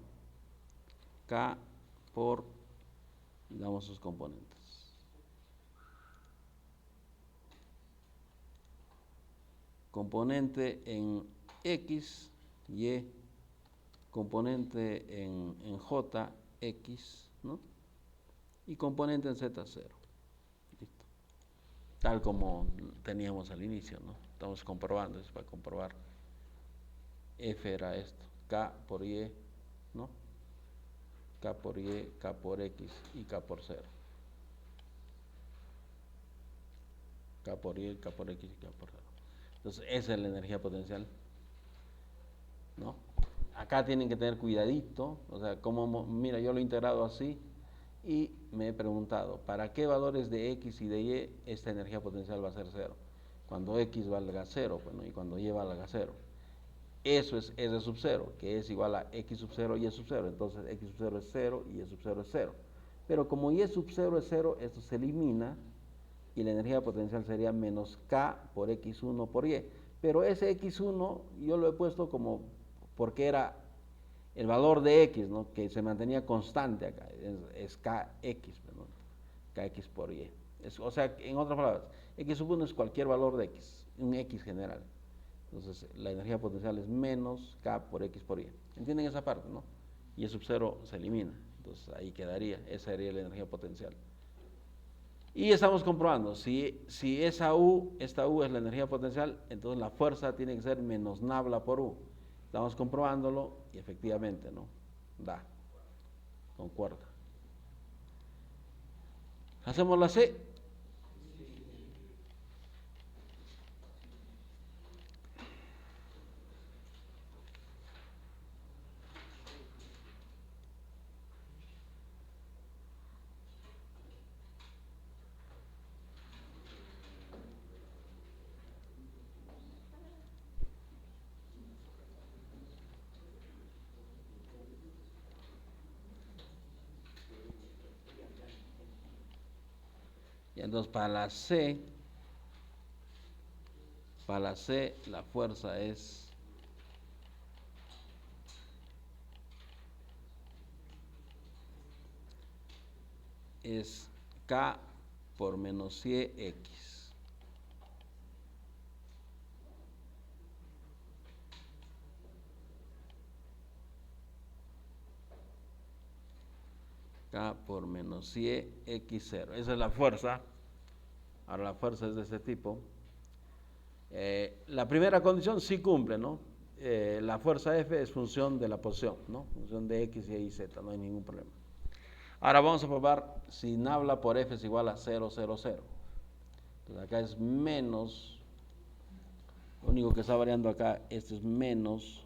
K por, y damos sus componentes. Componente en X, Y, componente en J, X, ¿no? Y componente en Z, 0. Listo. Tal como teníamos al inicio, ¿no? Estamos comprobando, es para comprobar. F era esto, K por Y, ¿no? K por Y, K por X y K por 0. K por Y, K por X y K por 0. Entonces, esa es la energía potencial, ¿no? Acá tienen que tener cuidadito, o sea, como, mira, yo lo he integrado así y me he preguntado, ¿para qué valores de X y de Y esta energía potencial va a ser 0? Cuando X valga 0, bueno, y cuando Y valga 0. Eso es R sub 0, que es igual a X sub 0 y Y sub 0. Entonces X sub 0 es 0 y Y sub 0 es 0. Pero como Y sub 0 es 0, esto se elimina y la energía potencial sería menos K por X1 por Y. Pero ese X1 yo lo he puesto como porque era el valor de X, ¿no? Que se mantenía constante acá, es KX, perdón, KX por Y. O sea, en otras palabras, X sub 1 es cualquier valor de X, un X general. Entonces, la energía potencial es menos K por X por Y. ¿Entienden esa parte, no? Y el sub 0 se elimina. Entonces, ahí quedaría. Esa sería la energía potencial. Y estamos comprobando, si esta U es la energía potencial, entonces la fuerza tiene que ser menos nabla por U. Estamos comprobándolo y efectivamente, ¿no? Da. Concuerda. Hacemos la C. Y entonces para la C la fuerza es es K por menos CX. K por menos CX0. Esa es la fuerza. Ahora la fuerza es de este tipo. La primera condición sí cumple, ¿no? La fuerza F es función de la posición, ¿no? Función de X, Y, Z, no hay ningún problema. Ahora vamos a probar si nabla por F es igual a 0, 0, 0. Entonces acá es menos, lo único que está variando acá, esto es menos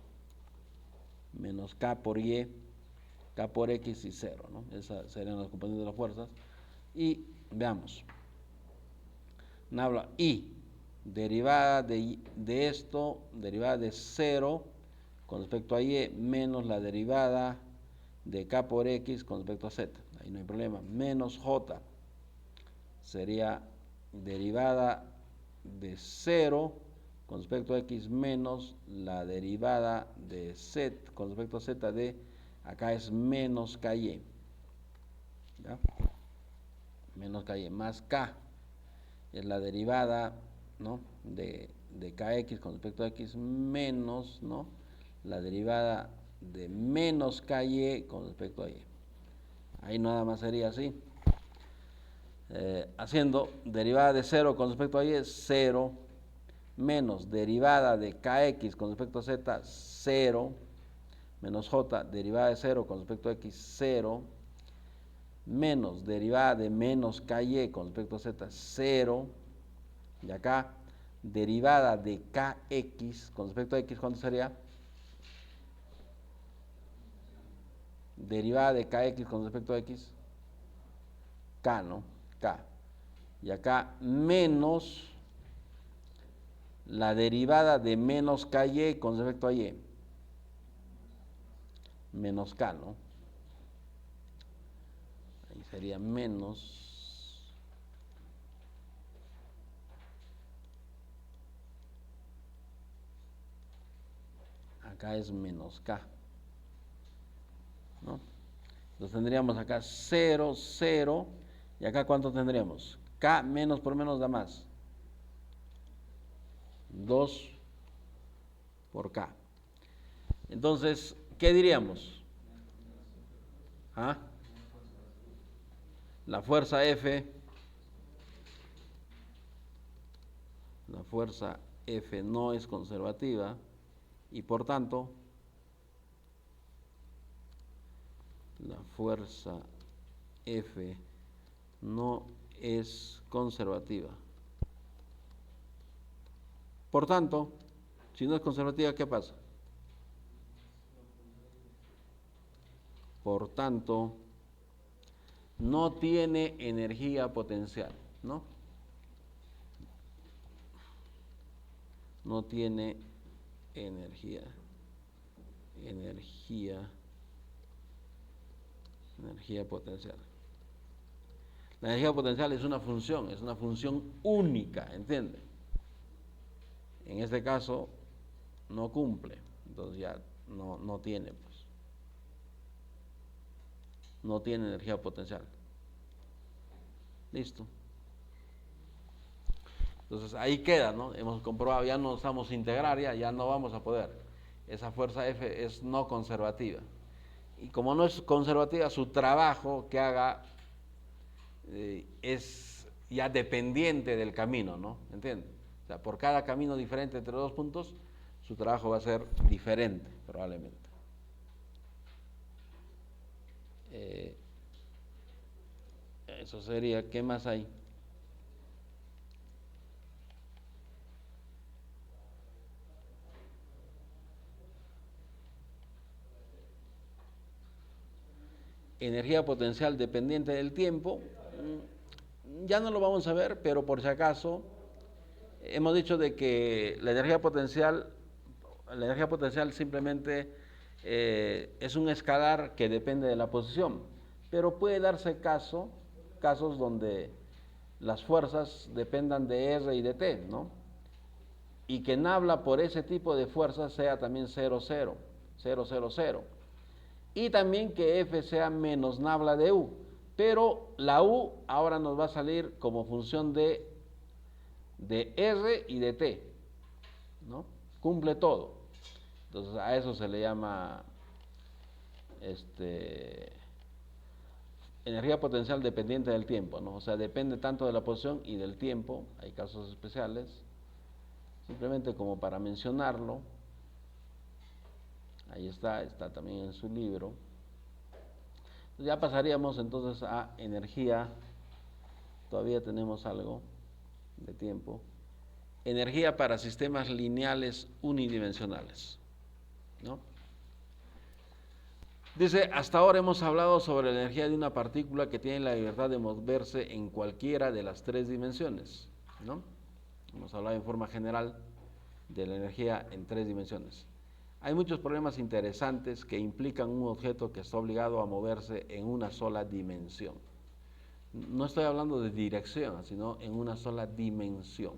K por Y, K por X y 0, ¿no? Esas serían las componentes de las fuerzas. Y veamos, nabla I, derivada de esto, derivada de 0 con respecto a Y, menos la derivada de K por X con respecto a Z. Ahí no hay problema. Menos J sería derivada de 0 con respecto a X menos la derivada de Z con respecto a Z de, acá es menos KY. ¿Ya? Menos KY más K es la derivada, ¿no?, de KX con respecto a X menos, ¿no?, la derivada de menos KY con respecto a Y. Ahí nada más sería así. Haciendo derivada de 0 con respecto a Y es 0, menos derivada de KX con respecto a Z, 0, menos J, derivada de 0 con respecto a X, 0, menos derivada de menos KY con respecto a Z, 0, y acá derivada de KX con respecto a X, ¿cuánto sería? Derivada de KX con respecto a X, K, ¿no? K. Y acá menos la derivada de menos KY con respecto a Y. Menos K, ¿no? Ahí sería menos. Acá es menos K, ¿no? Entonces tendríamos acá 0, 0. ¿Y acá cuánto tendríamos? K menos por menos da más. 2 por K. Entonces, ¿qué diríamos? ¿Ah? La fuerza F no es conservativa y por tanto la fuerza F no es conservativa. Por tanto, si no es conservativa, ¿qué pasa? Por tanto, no tiene energía potencial, ¿no? No tiene energía potencial. La energía potencial es una función única, ¿entiende? En este caso no cumple, entonces ya no tiene, pues. No tiene energía potencial. Listo. Entonces ahí queda, ¿no? Hemos comprobado, ya no estamos integrar, ya no vamos a poder. Esa fuerza F es no conservativa. Y como no es conservativa, su trabajo que haga es ya dependiente del camino, ¿no? ¿Entiendes? O sea, por cada camino diferente entre dos puntos, su trabajo va a ser diferente, probablemente. Eso sería, ¿qué más hay? Energía potencial dependiente del tiempo, ya no lo vamos a ver, pero por si acaso, hemos dicho de que la energía potencial simplemente es un escalar que depende de la posición, pero puede darse casos donde las fuerzas dependan de R y de T, ¿no? Y que nabla por ese tipo de fuerzas sea también 0, 0. Y también que F sea menos nabla de U. pero la U ahora nos va a salir como función de R y de T, ¿no? Cumple todo. Entonces a eso se le llama energía potencial dependiente del tiempo, ¿no? O sea, depende tanto de la posición y del tiempo. Hay casos especiales, simplemente como para mencionarlo. Ahí está también en su libro. Ya pasaríamos entonces a energía. Todavía tenemos algo de tiempo. Energía para sistemas lineales unidimensionales, ¿no? Dice, hasta ahora hemos hablado sobre la energía de una partícula que tiene la libertad de moverse en cualquiera de las tres dimensiones, ¿no? Hemos hablado en forma general de la energía en tres dimensiones. Hay muchos problemas interesantes que implican un objeto que está obligado a moverse en una sola dimensión. No estoy hablando de dirección, sino en una sola dimensión.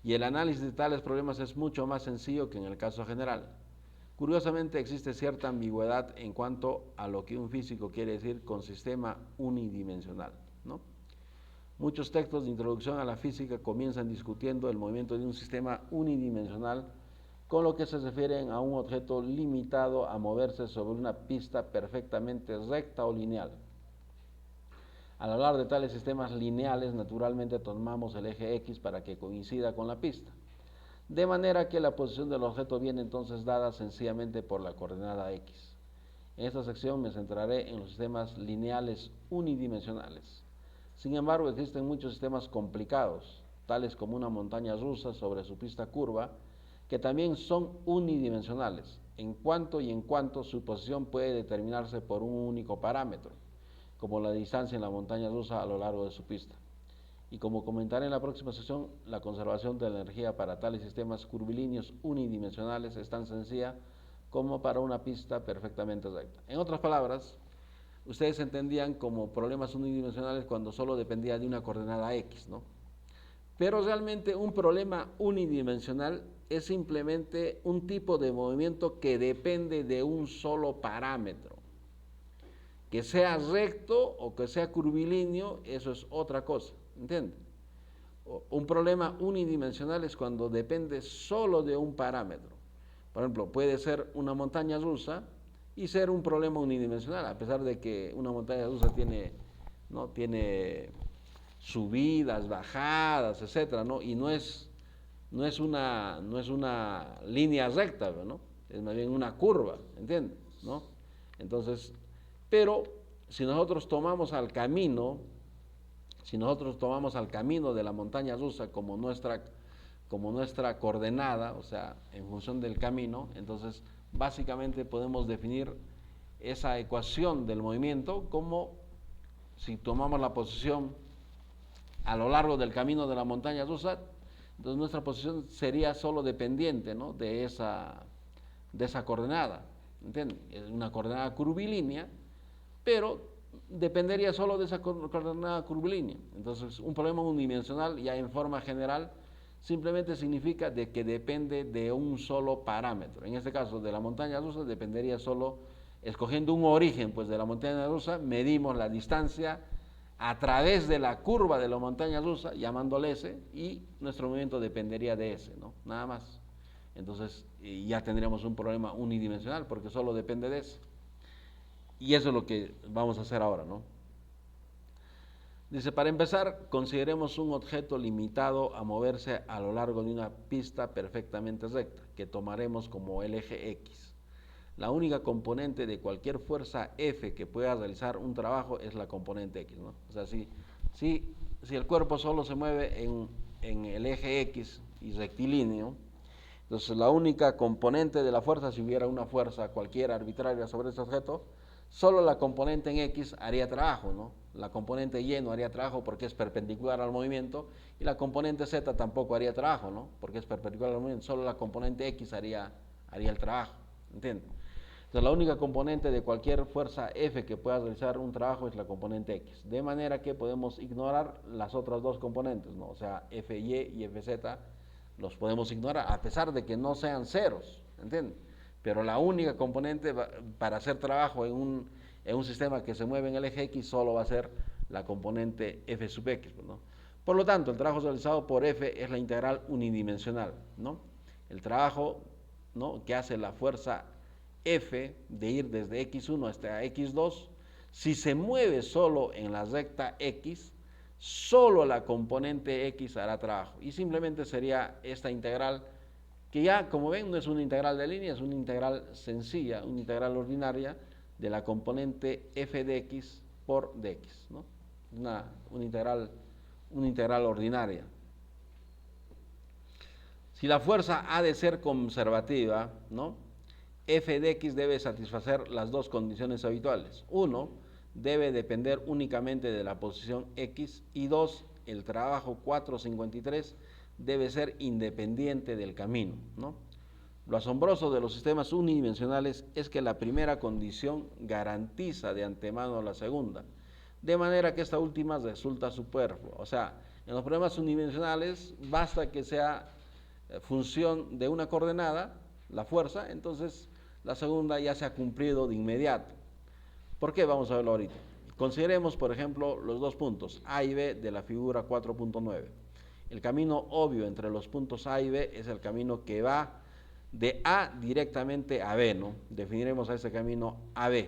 Y el análisis de tales problemas es mucho más sencillo que en el caso general. Curiosamente, existe cierta ambigüedad en cuanto a lo que un físico quiere decir con sistema unidimensional, ¿no? Muchos textos de introducción a la física comienzan discutiendo el movimiento de un sistema unidimensional, con lo que se refieren a un objeto limitado a moverse sobre una pista perfectamente recta o lineal. Al hablar de tales sistemas lineales, naturalmente tomamos el eje X para que coincida con la pista, de manera que la posición del objeto viene entonces dada sencillamente por la coordenada X. En esta sección me centraré en los sistemas lineales unidimensionales. Sin embargo, existen muchos sistemas complicados, tales como una montaña rusa sobre su pista curva, que también son unidimensionales, en cuanto su posición puede determinarse por un único parámetro, como la distancia en la montaña rusa a lo largo de su pista. Y como comentaré en la próxima sesión, la conservación de la energía para tales sistemas curvilíneos unidimensionales es tan sencilla como para una pista perfectamente recta. En otras palabras, ustedes entendían como problemas unidimensionales cuando solo dependía de una coordenada X, ¿no? Pero realmente un problema unidimensional es simplemente un tipo de movimiento que depende de un solo parámetro. Que sea recto o que sea curvilíneo, eso es otra cosa, ¿entiendes? Un problema unidimensional es cuando depende solo de un parámetro. Por ejemplo, puede ser una montaña rusa y ser un problema unidimensional, a pesar de que una montaña rusa tiene subidas, bajadas, etcétera, ¿no? Y no es una línea recta, ¿no? Es más bien una curva, ¿entiendes? ¿No? Entonces, pero si nosotros tomamos al camino de la montaña rusa como nuestra coordenada, o sea, en función del camino, entonces básicamente podemos definir esa ecuación del movimiento como si tomamos la posición a lo largo del camino de la montaña rusa, entonces nuestra posición sería solo dependiente, ¿no?, de esa coordenada, ¿entienden? Es una coordenada curvilínea, pero dependería solo de esa coordenada curvilínea. Entonces, un problema unidimensional, ya en forma general, simplemente significa de que depende de un solo parámetro. En este caso, de la montaña rusa dependería solo, escogiendo un origen pues de la montaña rusa, medimos la distancia a través de la curva de la montaña rusa, llamándole S, y nuestro movimiento dependería de S, ¿no? Nada más. Entonces, ya tendríamos un problema unidimensional, porque solo depende de S. Y eso es lo que vamos a hacer ahora, ¿no? Dice, para empezar, consideremos un objeto limitado a moverse a lo largo de una pista perfectamente recta, que tomaremos como el eje X. La única componente de cualquier fuerza F que pueda realizar un trabajo es la componente X, ¿no? O sea, si el cuerpo solo se mueve en el eje X y rectilíneo, entonces la única componente de la fuerza, si hubiera una fuerza cualquiera arbitraria sobre ese objeto, solo la componente en X haría trabajo, ¿no? La componente Y no haría trabajo porque es perpendicular al movimiento, y la componente Z tampoco haría trabajo, ¿no? Porque es perpendicular al movimiento, solo la componente X haría el trabajo, ¿entiendes? Entonces la única componente de cualquier fuerza F que pueda realizar un trabajo es la componente X, de manera que podemos ignorar las otras dos componentes, ¿no? O sea, Fy y Fz los podemos ignorar, a pesar de que no sean ceros, ¿entiendes? Pero la única componente para hacer trabajo en En un sistema que se mueve en el eje X solo va a ser la componente f sub x, ¿no? Por lo tanto, el trabajo realizado por f es la integral unidimensional, ¿no? El trabajo, ¿no?, que hace la fuerza f de ir desde x1 hasta x2, si se mueve solo en la recta x, solo la componente x hará trabajo. Y simplemente sería esta integral, que ya, como ven, no es una integral de línea, es una integral sencilla, una integral ordinaria de la componente f de x por dx, ¿no? Una integral ordinaria. Si la fuerza ha de ser conservativa, ¿no?, f de x debe satisfacer las dos condiciones habituales. Uno, debe depender únicamente de la posición x, y dos, el trabajo 453 debe ser independiente del camino, ¿no? Lo asombroso de los sistemas unidimensionales es que la primera condición garantiza de antemano la segunda, de manera que esta última resulta superflua. O sea, en los problemas unidimensionales basta que sea función de una coordenada, la fuerza, entonces la segunda ya se ha cumplido de inmediato. ¿Por qué? Vamos a verlo ahorita. Consideremos, por ejemplo, los dos puntos A y B de la figura 4.9. El camino obvio entre los puntos A y B es el camino que va de A directamente a B, ¿no? Definiremos a ese camino AB.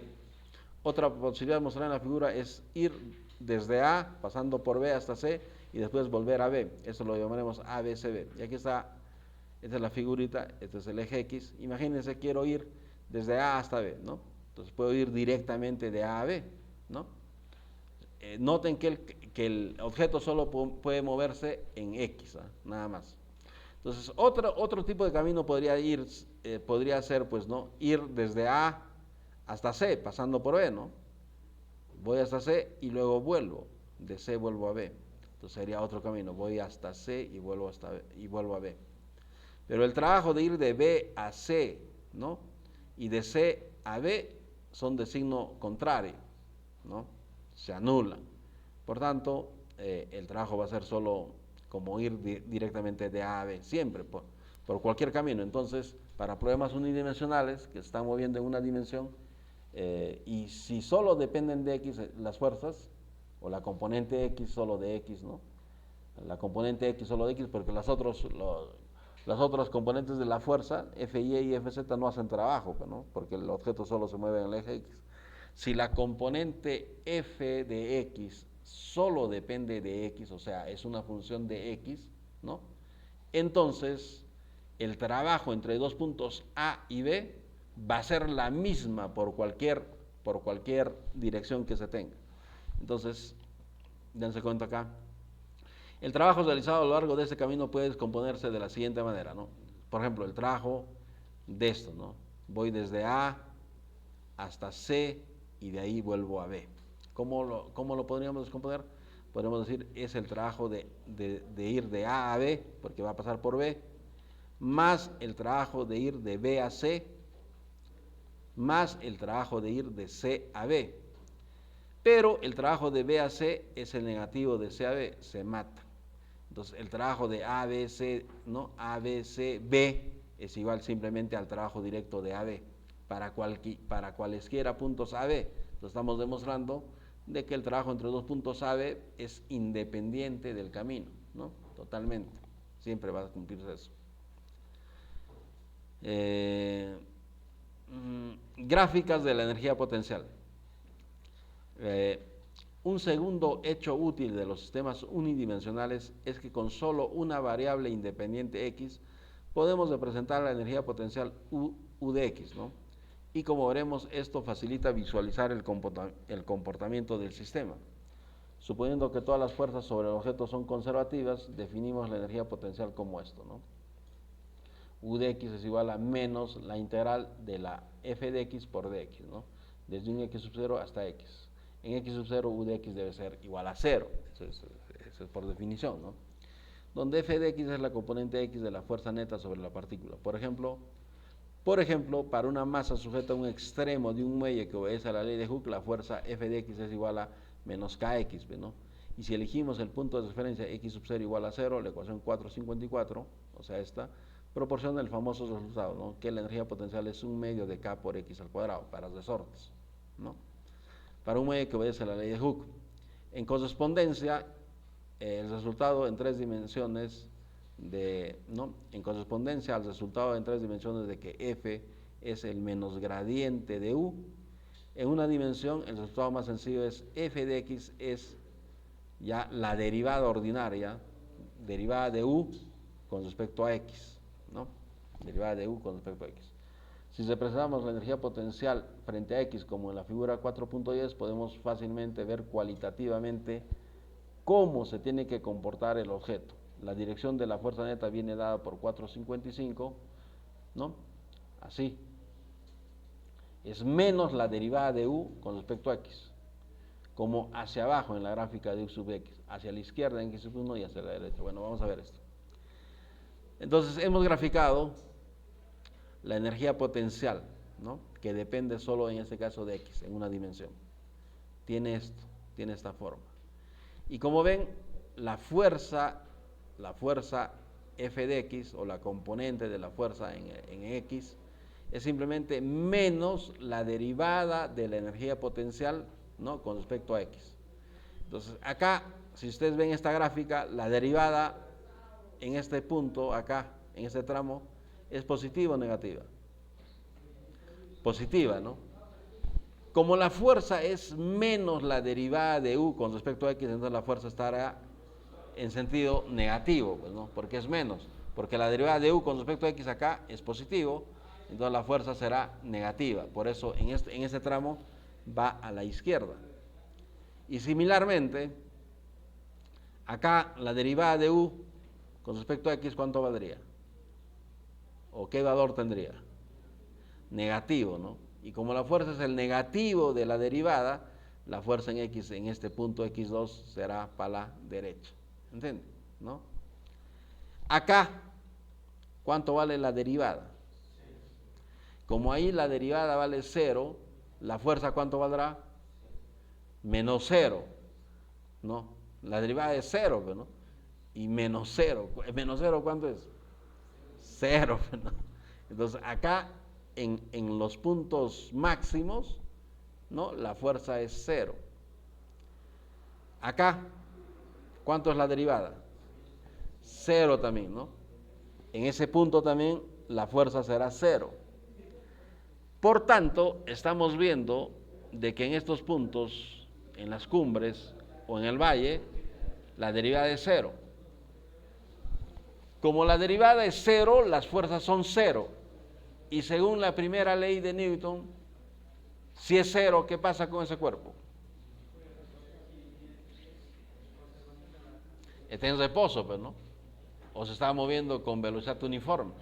Otra posibilidad de mostrar en la figura es ir desde A, pasando por B hasta C, y después volver a B. Eso lo llamaremos ABCB. Y aquí está, esta es la figurita, este es el eje X. Imagínense, quiero ir desde A hasta B, ¿no? Entonces puedo ir directamente de A a B, ¿no? Noten que el objeto solo puede moverse en X, ¿eh?, nada más. Entonces, otro tipo de camino podría ser, pues, ¿no?, ir desde A hasta C, pasando por B, ¿no? Voy hasta C y luego vuelvo. De C vuelvo a B. Entonces sería otro camino. Voy hasta C y vuelvo hasta B, y vuelvo a B. Pero el trabajo de ir de B a C, ¿no?, y de C a B son de signo contrario, ¿no? Se anulan. Por tanto, el trabajo va a ser solo como ir directamente de A a B, siempre por cualquier camino. Entonces, para problemas unidimensionales que se están moviendo en una dimensión, y si solo dependen de X las fuerzas, o la componente X solo de X, ¿no? La componente X solo de X, porque las otras componentes de la fuerza, FY y FZ, no hacen trabajo, ¿no?, porque el objeto solo se mueve en el eje X. Si la componente f de x solo depende de x, o sea, es una función de x, ¿no?, entonces el trabajo entre dos puntos A y B va a ser la misma por cualquier dirección que se tenga. Entonces, dense cuenta acá. El trabajo realizado a lo largo de este camino puede descomponerse de la siguiente manera, ¿no? Por ejemplo, el trabajo de esto, ¿no? Voy desde A hasta C y de ahí vuelvo a B. ¿Cómo lo podríamos descomponer? Podríamos decir, es el trabajo de ir de A a B, porque va a pasar por B, más el trabajo de ir de B a C, más el trabajo de ir de C a B. Pero el trabajo de B a C es el negativo de C a B, se mata. Entonces, el trabajo de A, B, C, ¿no?, A, B, C, B es igual simplemente al trabajo directo de AB para cualesquiera puntos AB. Entonces, estamos demostrando de que el trabajo entre dos puntos AB es independiente del camino, ¿no? Totalmente. Siempre va a cumplirse eso. Gráficas de la energía potencial. Un segundo hecho útil de los sistemas unidimensionales es que con solo una variable independiente x podemos representar la energía potencial U de x, ¿no? Y como veremos, esto facilita visualizar el comportamiento del sistema. Suponiendo que todas las fuerzas sobre el objeto son conservativas, definimos la energía potencial como esto, ¿no? U de x es igual a menos la integral de la f de x por dx, ¿no?, desde un x sub 0 hasta x. En x sub 0, U de x debe ser igual a 0, eso es por definición, ¿no? Donde f de x es la componente x de la fuerza neta sobre la partícula. Por ejemplo, para una masa sujeta a un extremo de un muelle que obedece a la ley de Hooke, la fuerza f de x es igual a menos kx, ¿no? Y si elegimos el punto de referencia x sub 0 igual a 0, la ecuación 454, o sea, esta, proporciona el famoso resultado, ¿no?, que la energía potencial es un medio de k por x al cuadrado para resortes, ¿no? para un muelle que obedece a la ley de Hooke. En correspondencia, el resultado en 3 dimensiones en correspondencia al resultado en 3 dimensiones de que F es el menos gradiente de U, en una dimensión el resultado más sencillo es F de X es ya la derivada ordinaria, derivada de U con respecto a X, ¿no? Derivada de U con respecto a X. Si representamos la energía potencial frente a X como en la figura 4.10, podemos fácilmente ver cualitativamente cómo se tiene que comportar el objeto. La dirección de la fuerza neta viene dada por 4.55, ¿no? Así. Es menos la derivada de U con respecto a X, como hacia abajo en la gráfica de U sub X, hacia la izquierda en X sub 1 y hacia la derecha. Bueno, vamos a ver esto. Entonces, hemos graficado la energía potencial, ¿no? Que depende solo en este caso de X, en una dimensión. Tiene esto, tiene esta forma. Y como ven, la fuerza F de X, o la componente de la fuerza en X, es simplemente menos la derivada de la energía potencial, ¿no? Con respecto a X. Entonces, acá, si ustedes ven esta gráfica, la derivada en este punto, acá, en este tramo, ¿es positiva o negativa? Positiva, ¿no? Como la fuerza es menos la derivada de U con respecto a X, entonces la fuerza estará en sentido negativo, pues, ¿no? Porque es menos. Porque la derivada de U con respecto a X acá es positivo, entonces la fuerza será negativa. Por eso en este tramo va a la izquierda. Y similarmente, acá la derivada de U con respecto a X, ¿cuánto valdría? ¿O qué valor tendría? Negativo, ¿no? Y como la fuerza es el negativo de la derivada, la fuerza en X, en este punto X2, será para la derecha. ¿Entienden? ¿No? Acá, ¿cuánto vale la derivada? Como ahí la derivada vale 0, la fuerza ¿cuánto valdrá? Menos 0, ¿no? La derivada es 0, ¿no? Y menos 0. ¿Menos 0 cuánto es? 0, ¿no? Entonces acá en los puntos máximos, ¿no? La fuerza es 0. Acá, ¿cuánto es la derivada? 0 también, ¿no? En ese punto también la fuerza será 0. Por tanto, estamos viendo de que en estos puntos, en las cumbres o en el valle, la derivada es 0. Como la derivada es 0, las fuerzas son 0. Y según la primera ley de Newton, si es 0, ¿qué pasa con ese cuerpo? Está en reposo, pues, ¿no? O se está moviendo con velocidad uniforme.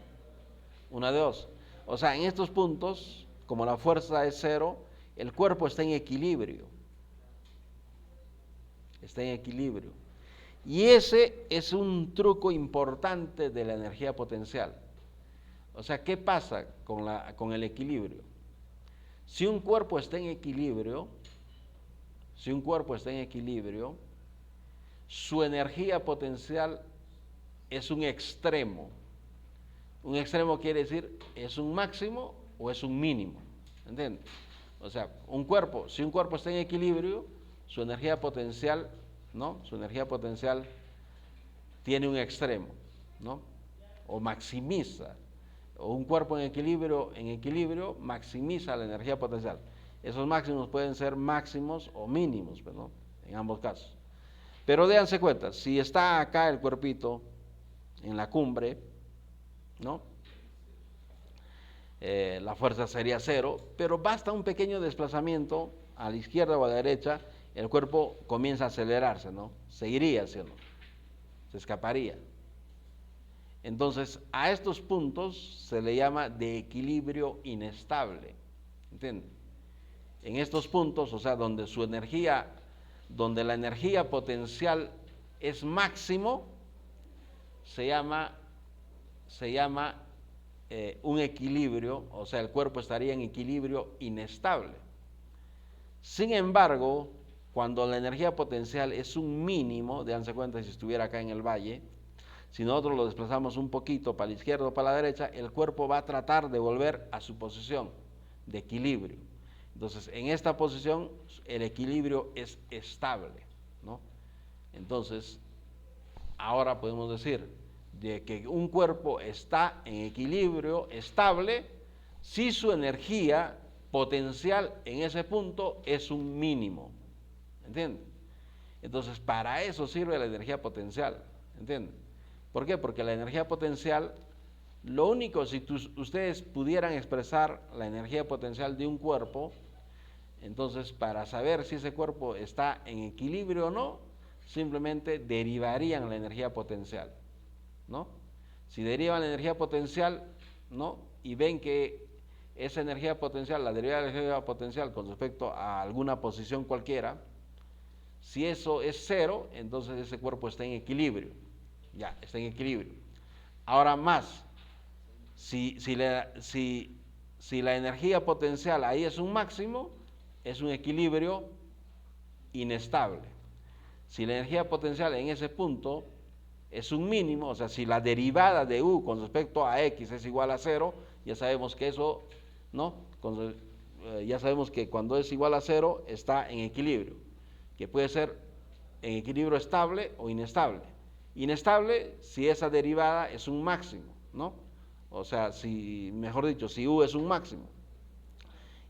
Una de dos. O sea, en estos puntos, como la fuerza es 0, el cuerpo está en equilibrio. Está en equilibrio. Y ese es un truco importante de la energía potencial. O sea, ¿qué pasa con el equilibrio? Si un cuerpo está en equilibrio, su energía potencial es un extremo. Un extremo quiere decir, ¿es un máximo o es un mínimo? ¿Entiendes? O sea, si un cuerpo está en equilibrio, su energía potencial, ¿no? Su energía potencial tiene un extremo, ¿no? O maximiza. O un cuerpo en equilibrio maximiza la energía potencial. Esos máximos pueden ser máximos o mínimos, ¿no? En ambos casos. Pero déjense cuenta, si está acá el cuerpito en la cumbre, ¿no? La fuerza sería 0, pero basta un pequeño desplazamiento a la izquierda o a la derecha, el cuerpo comienza a acelerarse, ¿no? Se iría, ¿sí o no? Se escaparía. Entonces, a estos puntos se le llama de equilibrio inestable, ¿entienden? En estos puntos, o sea, donde la energía potencial es máximo, se llama un equilibrio, o sea, el cuerpo estaría en equilibrio inestable. Sin embargo, cuando la energía potencial es un mínimo, déjense cuenta si estuviera acá en el valle, si nosotros lo desplazamos un poquito para la izquierda o para la derecha, el cuerpo va a tratar de volver a su posición de equilibrio. Entonces, en esta posición, el equilibrio es estable, ¿no? Entonces, ahora podemos decir de que un cuerpo está en equilibrio estable si su energía potencial en ese punto es un mínimo, ¿entienden? Entonces, para eso sirve la energía potencial, ¿entienden? ¿Por qué? Porque la energía potencial, lo único, si ustedes pudieran expresar la energía potencial de un cuerpo, entonces para saber si ese cuerpo está en equilibrio o no, simplemente derivarían la energía potencial, ¿no? Si derivan la energía potencial, ¿no? Y ven que esa energía potencial, la derivada de la energía potencial con respecto a alguna posición cualquiera, si eso es cero, entonces ese cuerpo está en equilibrio, ya, está en equilibrio. Ahora más, si la energía potencial ahí es un máximo, es un equilibrio inestable. Si la energía potencial en ese punto es un mínimo, o sea, si la derivada de U con respecto a X es igual a 0, ya sabemos que eso, ¿no? Ya sabemos que cuando es igual a 0 está en equilibrio, que puede ser en equilibrio estable o inestable. Inestable si esa derivada es un máximo, ¿no? O sea, mejor dicho, si U es un máximo.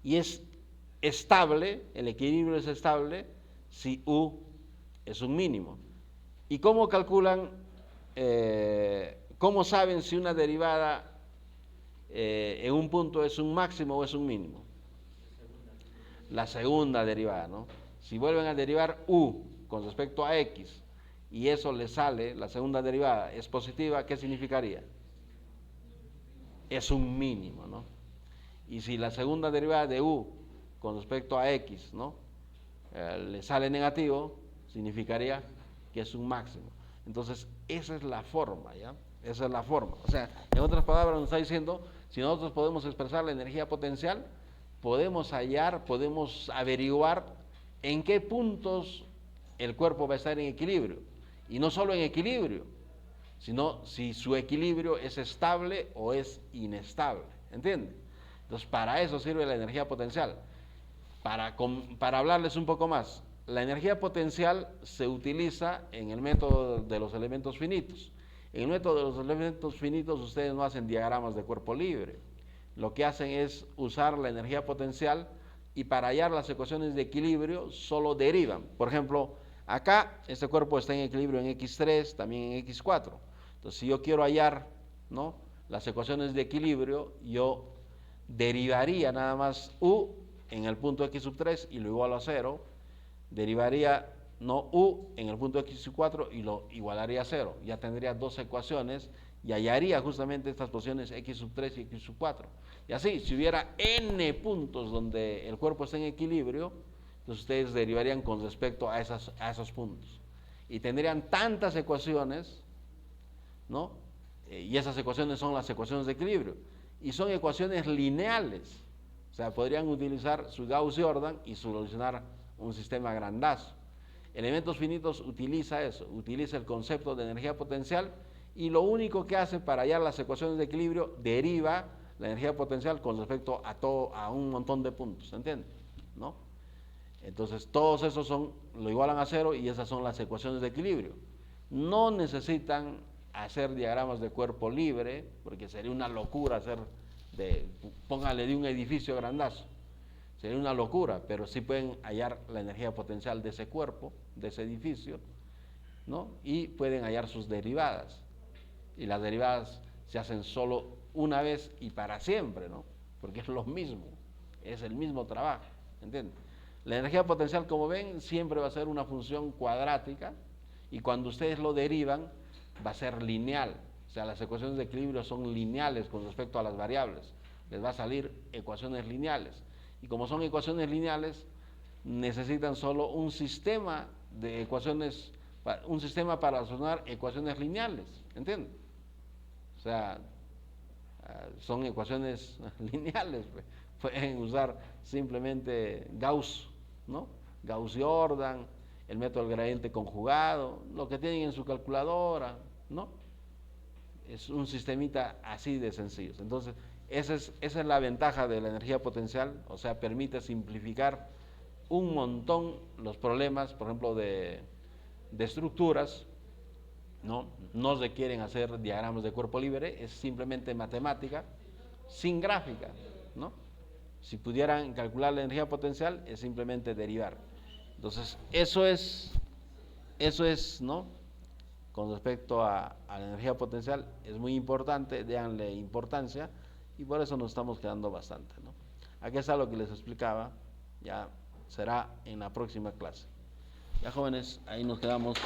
Y es estable, el equilibrio es estable si U es un mínimo. ¿Y cómo calculan, cómo saben si una derivada en un punto es un máximo o es un mínimo? La segunda derivada, ¿no? Si vuelven a derivar U con respecto a X y eso le sale, la segunda derivada es positiva, ¿qué significaría? Es un mínimo, ¿no? Y si la segunda derivada de U con respecto a X, ¿no? Le sale negativo, significaría que es un máximo. Entonces, esa es la forma, ¿ya? Esa es la forma. O sea, en otras palabras nos está diciendo, si nosotros podemos expresar la energía potencial, podemos hallar, podemos averiguar en qué puntos el cuerpo va a estar en equilibrio. Y no solo en equilibrio, sino si su equilibrio es estable o es inestable. ¿Entienden? Entonces, para eso sirve la energía potencial. Para hablarles un poco más, la energía potencial se utiliza en el método de los elementos finitos. En el método de los elementos finitos ustedes no hacen diagramas de cuerpo libre. Lo que hacen es usar la energía potencial y para hallar las ecuaciones de equilibrio solo derivan. Por ejemplo, acá este cuerpo está en equilibrio en X3, también en X4. Entonces, si yo quiero hallar, ¿no?, las ecuaciones de equilibrio, yo derivaría nada más U en el punto X sub 3 y lo igualo a 0, derivaría no U en el punto X sub 4 y lo igualaría a 0. Ya tendría dos ecuaciones y hallaría justamente estas posiciones X sub 3 y X sub 4. Y así, si hubiera n puntos donde el cuerpo está en equilibrio, entonces ustedes derivarían con respecto a esos puntos. Y tendrían tantas ecuaciones, ¿no? Y esas ecuaciones son las ecuaciones de equilibrio. Y son ecuaciones lineales. O sea, podrían utilizar su Gauss-Jordan y solucionar un sistema grandazo. Elementos finitos utiliza eso, utiliza el concepto de energía potencial y lo único que hace para hallar las ecuaciones de equilibrio, deriva la energía potencial con respecto a un montón de puntos, ¿entienden? ¿No? Entonces, todos esos lo igualan a 0 y esas son las ecuaciones de equilibrio. No necesitan hacer diagramas de cuerpo libre, porque sería una locura póngale de un edificio grandazo, sería una locura, pero sí pueden hallar la energía potencial de ese cuerpo, de ese edificio, ¿no? Y pueden hallar sus derivadas, y las derivadas se hacen solo una vez y para siempre, ¿no? Porque es lo mismo, es el mismo trabajo, ¿entienden? La energía potencial, como ven, siempre va a ser una función cuadrática, y cuando ustedes lo derivan, va a ser lineal. O sea, las ecuaciones de equilibrio son lineales con respecto a las variables. Les va a salir ecuaciones lineales. Y como son ecuaciones lineales, necesitan solo un sistema de ecuaciones, un sistema para solucionar ecuaciones lineales. ¿Entienden? O sea, son ecuaciones lineales. Pueden usar simplemente Gauss, ¿no? Gauss-Jordan, el método del gradiente conjugado, lo que tienen en su calculadora, ¿no? Es un sistemita así de sencillo. Entonces, Esa es la ventaja de la energía potencial, o sea, permite simplificar un montón los problemas, por ejemplo, de estructuras, ¿no? No requieren hacer diagramas de cuerpo libre, es simplemente matemática, sin gráfica, ¿no? Si pudieran calcular la energía potencial, es simplemente derivar. Entonces, eso es, ¿no? Con respecto a la energía potencial, es muy importante, déanle importancia, y por eso nos estamos quedando bastante, ¿no? Aquí está lo que les explicaba, ya será en la próxima clase. Ya jóvenes, ahí nos quedamos.